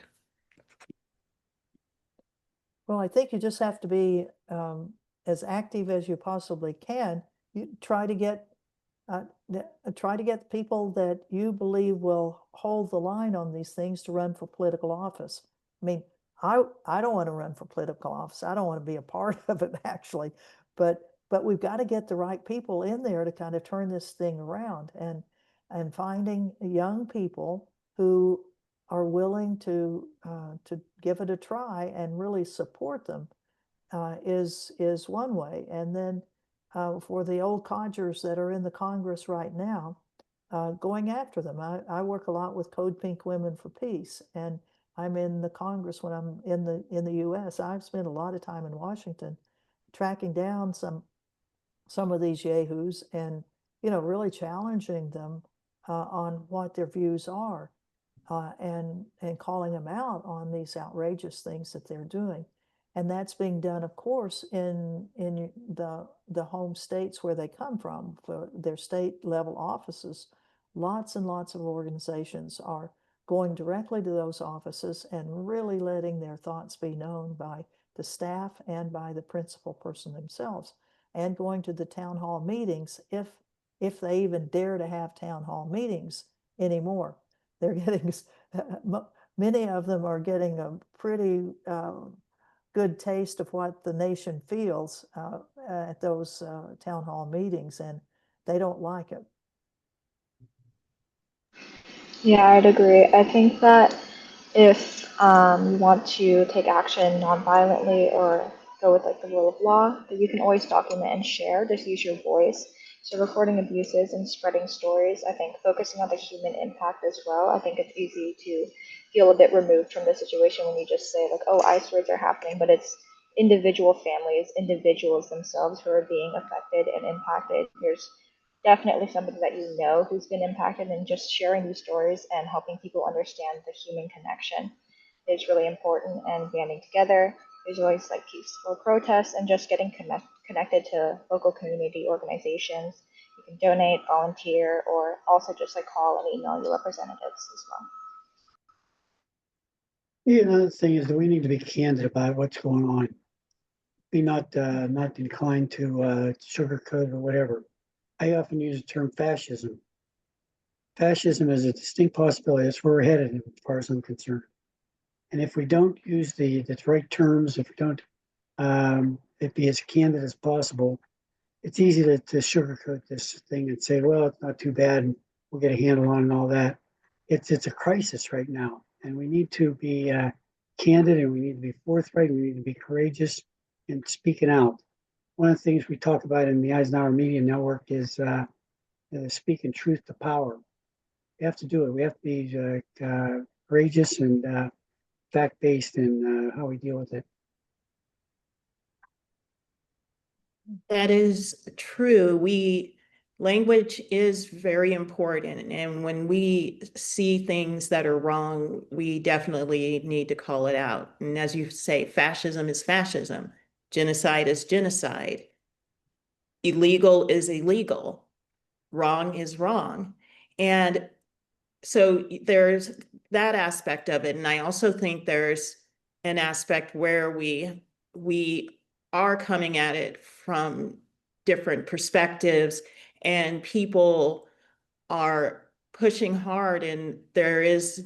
Well, I think you just have to be as active as you possibly can. You try to get people that you believe will hold the line on these things to run for political office. I mean, I don't want to run for political office. I don't want to be a part of it actually, but we've got to get the right people in there to kind of turn this thing around, and finding young people who are willing to give it a try and really support them is one way. And then for the old codgers that are in the Congress right now, going after them. I work a lot with Code Pink Women for Peace, and I'm in the Congress when I'm in the U.S. I've spent a lot of time in Washington tracking down some of these yahoos and, you know, really challenging them on what their views are, and calling them out on these outrageous things that they're doing. And that's being done, of course, in the home states where they come from, for their state level offices. Lots and lots of organizations are going directly to those offices and really letting their thoughts be known by the staff and by the principal person themselves, and going to the town hall meetings, if they even dare to have town hall meetings anymore. They're getting many of them are getting a pretty good taste of what the nation feels at those town hall meetings, and they don't like it. Yeah, I'd agree. I think that if you want to take action non-violently or go with like the rule of law, that you can always document and share. Just use your voice. So reporting abuses and spreading stories, I think focusing on the human impact as well. I think it's easy to feel a bit removed from the situation when you just say like, oh, ICE raids are happening, but it's individual families, individuals themselves who are being affected and impacted. There's definitely somebody that you know who's been impacted, and just sharing these stories and helping people understand the human connection is really important, and banding together. There's always like peaceful protests and just getting connected to local community organizations. You can donate, volunteer, or also just like call and email your representatives as well. Yeah, another thing is that we need to be candid about what's going on. Be not inclined to sugarcoat or whatever. I often use the term fascism. Fascism is a distinct possibility. That's where we're headed, as far as I'm concerned. And if we don't use the right terms, if we don't be as candid as possible, it's easy to sugarcoat this thing and say, well, it's not too bad, and we'll get a handle on it and all that. It's a crisis right now, and we need to be candid, and we need to be forthright, and we need to be courageous in speaking out. One of the things we talk about in the Eisenhower Media Network is speaking truth to power. We have to do it. We have to be courageous and fact-based in how we deal with it. That is true. Language is very important. And when we see things that are wrong, we definitely need to call it out. And as you say, fascism is fascism. Genocide is genocide. Illegal is illegal. Wrong is wrong. And so there's that aspect of it. And I also think there's an aspect where we are coming at it from different perspectives, and people are pushing hard, and there is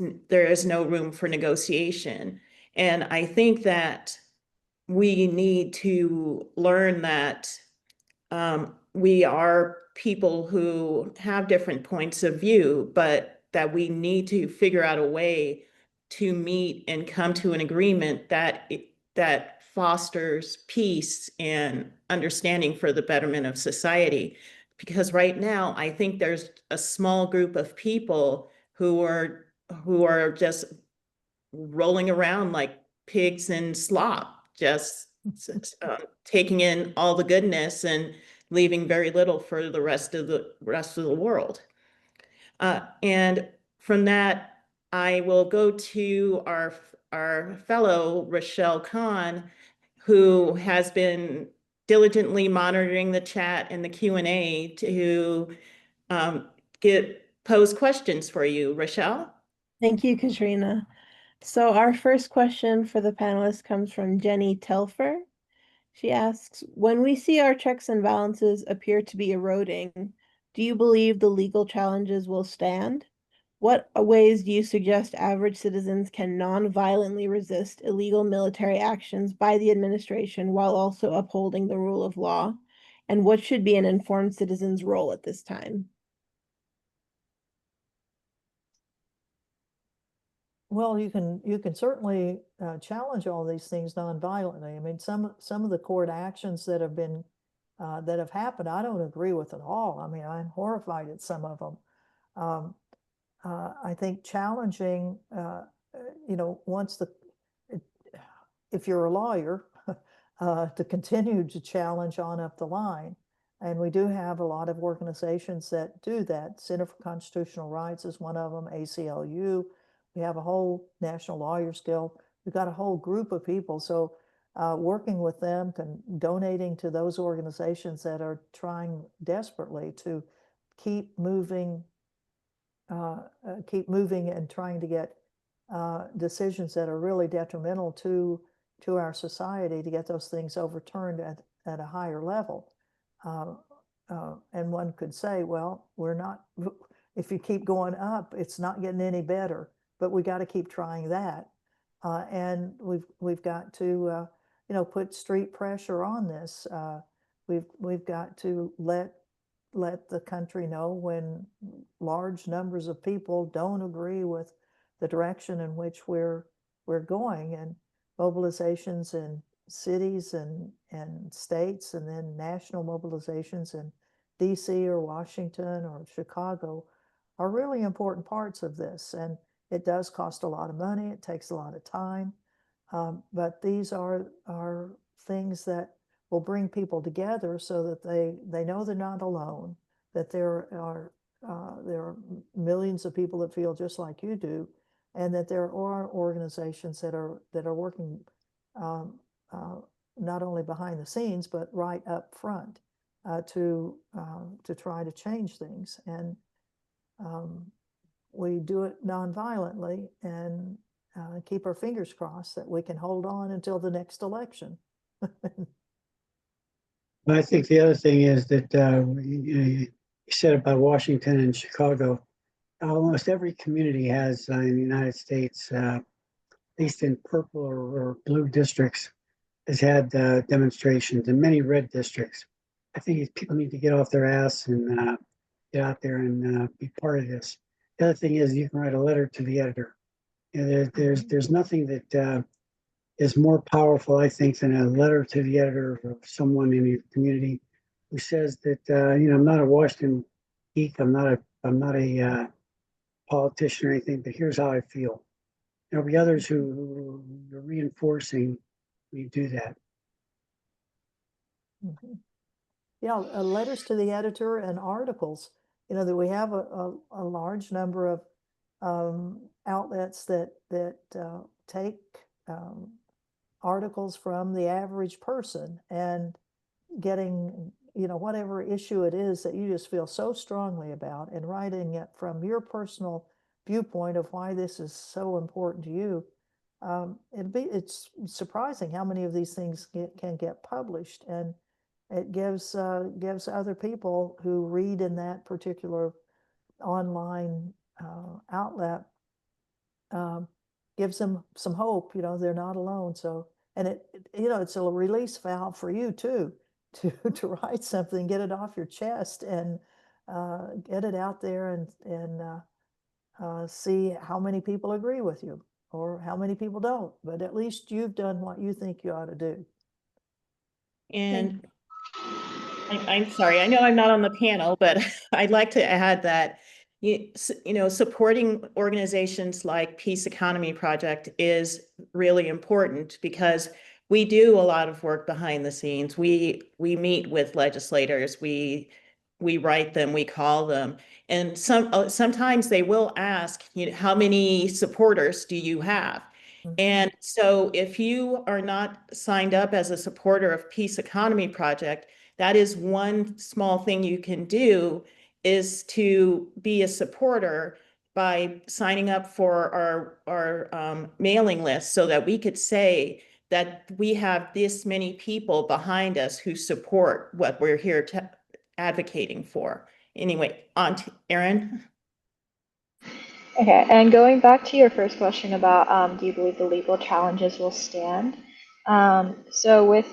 no room for negotiation. And I think that we need to learn that we are people who have different points of view, but that we need to figure out a way to meet and come to an agreement that fosters peace and understanding for the betterment of society. Because right now, I think there's a small group of people who are just rolling around like pigs in slop, just taking in all the goodness and leaving very little for the rest of the world. And from that, I will go to our fellow Rochelle Kahn, who has been diligently monitoring the chat and the Q&A to pose questions for you. Rochelle? Thank you, Katrina. So our first question for the panelists comes from Jenny Telfer. She asks, when we see our checks and balances appear to be eroding, do you believe the legal challenges will stand? What ways do you suggest average citizens can non-violently resist illegal military actions by the administration while also upholding the rule of law? And what should be an informed citizen's role at this time? Well, you can certainly challenge all these things nonviolently. I mean, some of the court actions that have happened, I don't agree with at all. I mean, I'm horrified at some of them. I think challenging, once if you're a lawyer, to continue to challenge on up the line. And we do have a lot of organizations that do that. Center for Constitutional Rights is one of them, ACLU. We have a whole National Lawyers Guild. We've got a whole group of people. So working with them, donating to those organizations that are trying desperately to keep moving and trying to get decisions that are really detrimental to our society, to get those things overturned at a higher level. And one could say, well, if you keep going up, it's not getting any better, but we got to keep trying that. And we've got to, put street pressure on this. We've got to let the country know when large numbers of people don't agree with the direction in which we're going, and mobilizations in cities and states, and then national mobilizations in DC or Washington or Chicago are really important parts of this. And it does cost a lot of money. It takes a lot of time. But these are things that will bring people together so that they know they're not alone, that there are millions of people that feel just like you do, and that there are organizations that are working not only behind the scenes but right up front to try to change things. And we do it nonviolently, and keep our fingers crossed that we can hold on until the next election. I think the other thing is that you said about Washington and Chicago. Almost every community has in the United States, at least in purple or blue districts, has had demonstrations, and many red districts. I think people need to get off their ass and get out there and be part of this. The other thing is you can write a letter to the editor. You know, there's nothing that is more powerful, I think, than a letter to the editor of someone in your community who says that I'm not a Washington geek, I'm not a politician or anything, but here's how I feel. There'll be others who are reinforcing you do that. Mm-hmm. Yeah, letters to the editor and articles. That we have a large number of outlets that take articles from the average person, and getting whatever issue it is that you just feel so strongly about, and writing it from your personal viewpoint of why this is so important to you. It's surprising how many of these things can get published, and it gives other people who read in that particular online outlet, gives them some hope. They're not alone. So, and it's a release valve for you too, to write something, get it off your chest, and get it out there, and see how many people agree with you or how many people don't. But at least you've done what you think you ought to do. And I'm sorry, I know I'm not on the panel, but I'd like to add that supporting organizations like Peace Economy Project is really important, because we do a lot of work behind the scenes. We meet with legislators, we write them, we call them, and sometimes they will ask, how many supporters do you have? Mhm. And so if you are not signed up as a supporter of Peace Economy Project, that is one small thing you can do, is to be a supporter by signing up for our mailing list, so that we could say that we have this many people behind us who support what we're here advocating for. Anyway, on to Erin. Okay, and going back to your first question about do you believe the legal challenges will stand? So with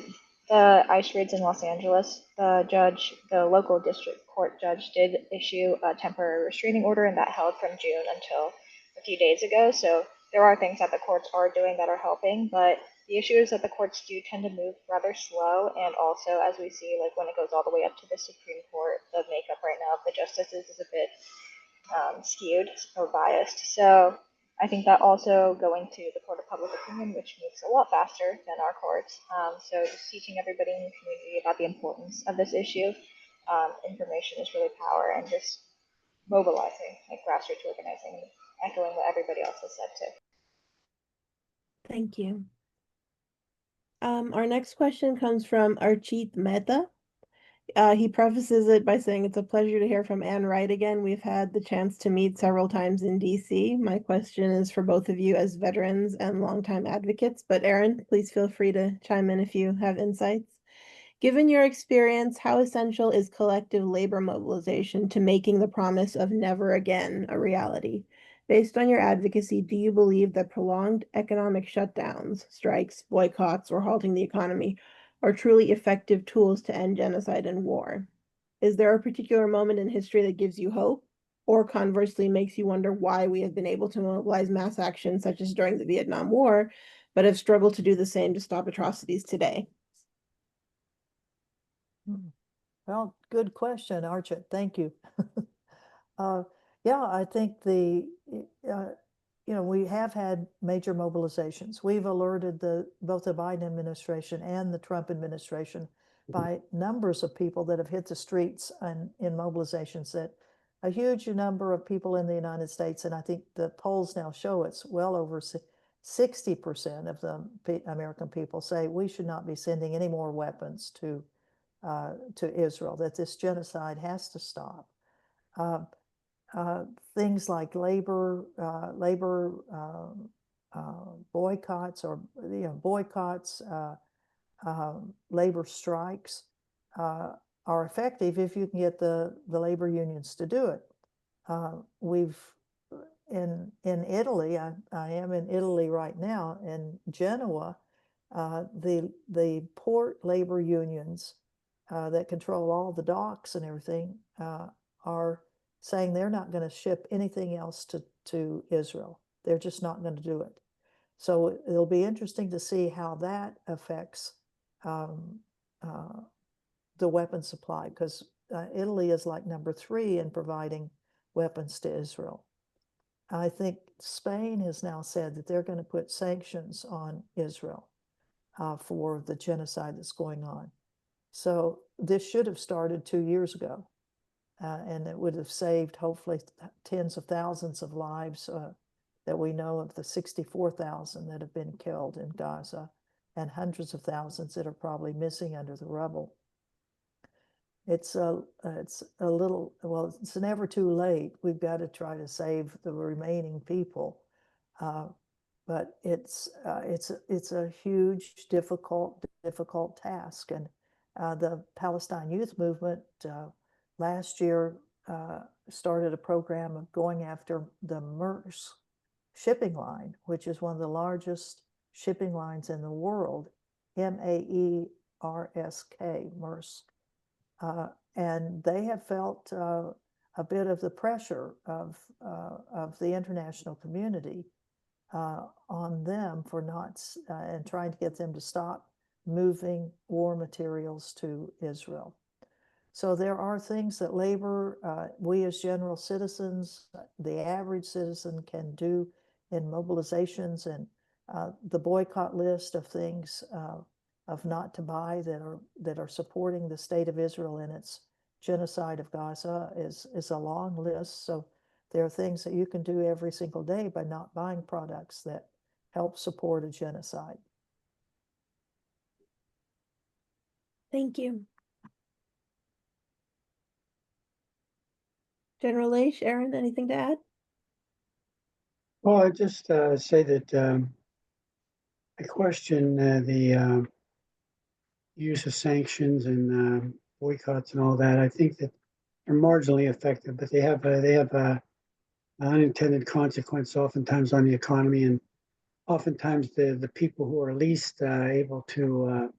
the ICE raids in Los Angeles, the local district court judge did issue a temporary restraining order, and that held from June until a few days ago. So there are things that the courts are doing that are helping, but the issue is that the courts do tend to move rather slow, and also, as we see, like when it goes all the way up to the Supreme Court, the makeup right now of the justices is a bit skewed or biased. So I think that also going to the court of public opinion, which moves a lot faster than our courts. So just teaching everybody in the community about the importance of this issue. Information is really power, and just mobilizing, like grassroots organizing, echoing what everybody else has said too. Thank you. Our next question comes from Archit Mehta. He prefaces it by saying, it's a pleasure to hear from Ann Wright again. We've had the chance to meet several times in DC. My question is for both of you as veterans and longtime advocates, but Erin, please feel free to chime in if you have insights. Given your experience, how essential is collective labor mobilization to making the promise of never again a reality? Based on your advocacy, do you believe that prolonged economic shutdowns, strikes, boycotts, or halting the economy are truly effective tools to end genocide and war? Is there a particular moment in history that gives you hope, or conversely makes you wonder why we have been able to mobilize mass action such as during the Vietnam War, but have struggled to do the same to stop atrocities today? Well, good question, Archit. Thank you. Yeah, I think we have had major mobilizations. We've alerted both the Biden administration and the Trump administration by numbers of people that have hit the streets in mobilizations, that a huge number of people in the United States, and I think the polls now show it's well over 60% of the American people say we should not be sending any more weapons to Israel, that this genocide has to stop. Things like labor boycotts or boycotts, labor strikes are effective if you can get the labor unions to do it. We've in Italy, I am in Italy right now, in Genoa, the port labor unions that control all the docks and everything are saying they're not going to ship anything else to Israel. They're just not going to do it. So it'll be interesting to see how that affects the weapon supply, because Italy is like number 3 in providing weapons to Israel. I think Spain has now said that they're going to put sanctions on Israel for the genocide that's going on. So this should have started 2 years ago, and it would have saved hopefully tens of thousands of lives that we know of, the 64,000 that have been killed in Gaza, and hundreds of thousands that are probably missing under the rubble. It's a little, well, it's never too late. We've got to try to save the remaining people, but it's a huge, difficult task. And the Palestine Youth Movement last year started a program of going after the Maersk shipping line, which is one of the largest shipping lines in the world, Maersk, Maersk. And they have felt a bit of the pressure of the international community on them for not, and trying to get them to stop moving war materials to Israel. So there are things that labor, we as general citizens, the average citizen can do in mobilizations, and the boycott list of things of not to buy that are supporting the state of Israel in its genocide of Gaza is a long list. So there are things that you can do every single day by not buying products that help support a genocide. Thank you. General Laich, Erin, anything to add? Well, I just say that I question the use of sanctions and boycotts and all that. I think that they're marginally effective, but they have an unintended consequence oftentimes on the economy, and oftentimes the people who are least able to,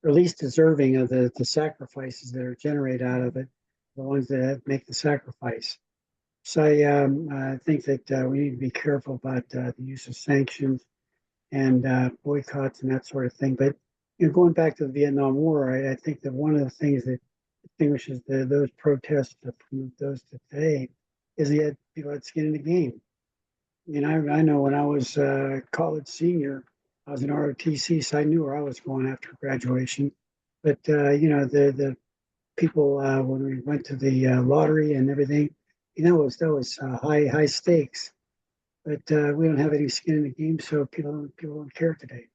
or least deserving of the sacrifices that are generated out of it, the ones that make the sacrifice. So I think that we need to be careful about the use of sanctions and boycotts and that sort of thing. But going back to the Vietnam War, I think that one of the things that distinguishes those protests from those today is they had people had skin in the game. I know when I was a college senior, I was in ROTC, so I knew where I was going after graduation. But the people when we went to the lottery and everything, that was high stakes. But we don't have any skin in the game, so people don't care today.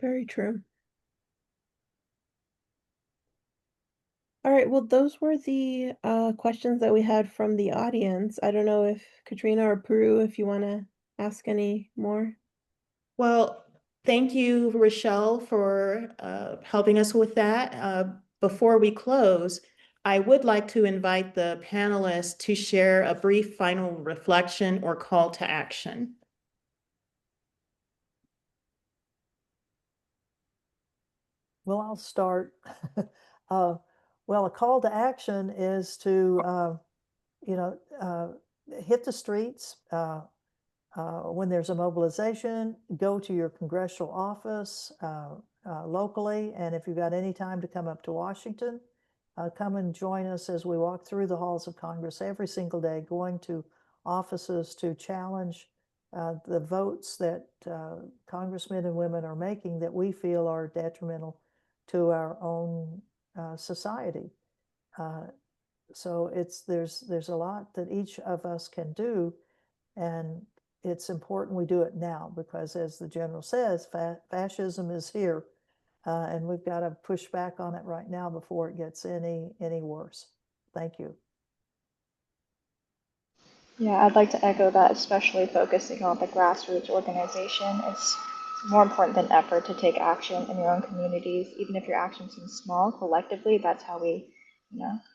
Very true. All right, well, those were the questions that we had from the audience. I don't know if Katrina or Peru, if you want to ask any more. Well, thank you, Rochelle, for helping us with that. Before we close, I would like to invite the panelists to share a brief final reflection or call to action. Well, I'll start. Well, a call to action is to, hit the streets. When there's a mobilization, go to your congressional office locally. And if you've got any time to come up to Washington, come and join us as we walk through the halls of Congress every single day, going to offices to challenge the votes that congressmen and women are making that we feel are detrimental to our own society. So there's a lot that each of us can do, and it's important we do it now, because as the general says, fascism is here, and we've got to push back on it right now before it gets any worse. Thank you. Yeah, I'd like to echo that, especially focusing on the grassroots organization. It's more important than ever to take action in your own communities, even if your action seems small. Collectively, that's how we,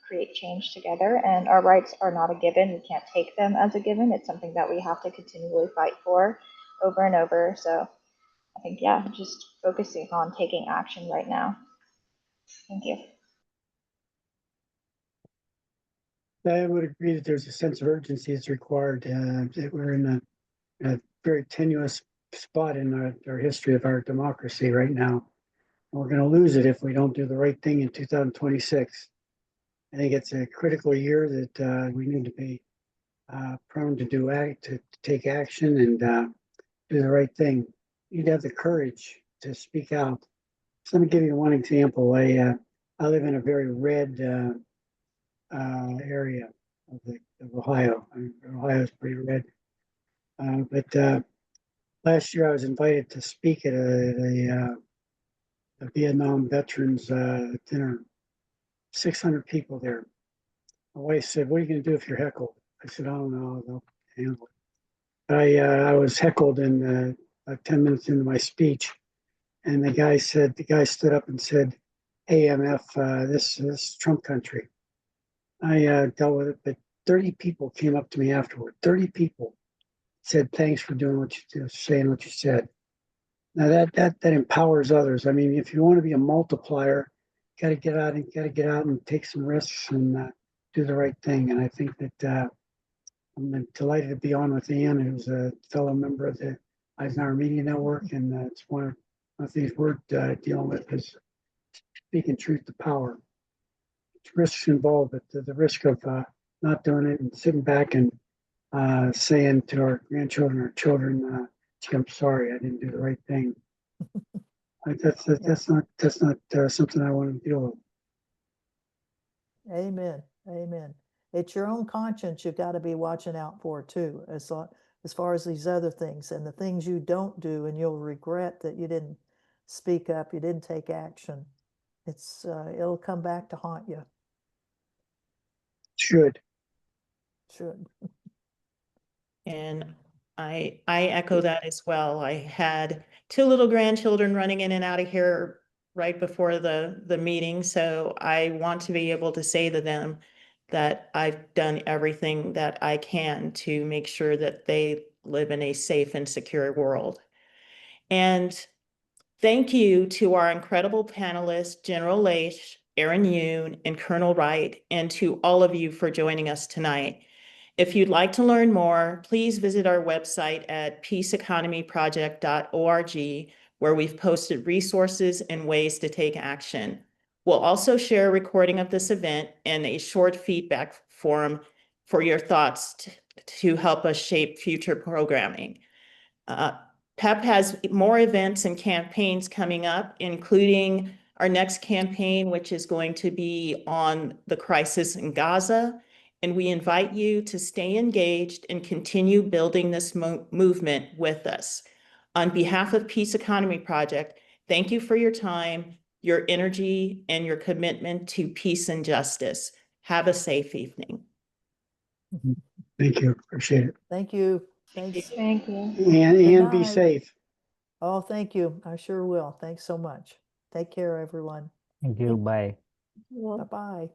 create change together. And our rights are not a given. We can't take them as a given. It's something that we have to continually fight for over and over. So I think, yeah, just focusing on taking action right now. Thank you. I would agree that there's a sense of urgency that's required. That we're in a very tenuous spot in our history of our democracy right now. And we're going to lose it if we don't do the right thing in 2026. I think it's a critical year that we need to be prone to to take action and do the right thing. You need to have the courage to speak out. So let me give you one example. I live in a very red area of Ohio. Ohio is pretty red. But last year I was invited to speak at a Vietnam veterans dinner. 600 people there. My wife said, "What are you going to do if you're heckled?" I said, "I don't know. I'll handle it." But I was heckled in 10 minutes into my speech, and the guy stood up and said, "AMF, this is Trump country." I dealt with it, but 30 people came up to me afterward. 30 people said, "Thanks for doing what you do, saying what you said." Now that empowers others. I mean, if you want to be a multiplier, got to get out and take some risks and do the right thing. And I think that I'm delighted to be on with Ann, who's a fellow member of the Eisenhower Media Network, and it's one of the things we're dealing with is speaking truth to power. It's risks involved, but the risk of not doing it and sitting back and saying to our grandchildren or children, "Gee, I'm sorry, I didn't do the right thing." That's not something I want to deal with. Amen. Amen. It's your own conscience you've got to be watching out for too, as far as these other things and the things you don't do, and you'll regret that you didn't speak up, you didn't take action. It'll come back to haunt you. Should. And I echo that as well. I had 2 little grandchildren running in and out of here right before the meeting, so I want to be able to say to them that I've done everything that I can to make sure that they live in a safe and secure world. And thank you to our incredible panelists, General Laich, Erin Yoon, and Colonel Wright, and to all of you for joining us tonight. If you'd like to learn more, please visit our website at peaceeconomyproject.org, where we've posted resources and ways to take action. We'll also share a recording of this event and a short feedback form for your thoughts to help us shape future programming. PEP has more events and campaigns coming up, including our next campaign, which is going to be on the crisis in Gaza. And we invite you to stay engaged and continue building this movement with us. On behalf of Peace Economy Project, thank you for your time, your energy, and your commitment to peace and justice. Have a safe evening. Thank you. Appreciate it. Thank you. Thanks. Thank you. And be safe. Oh, thank you. I sure will. Thanks so much. Take care, everyone. Thank you. Bye. Well, Bye-bye.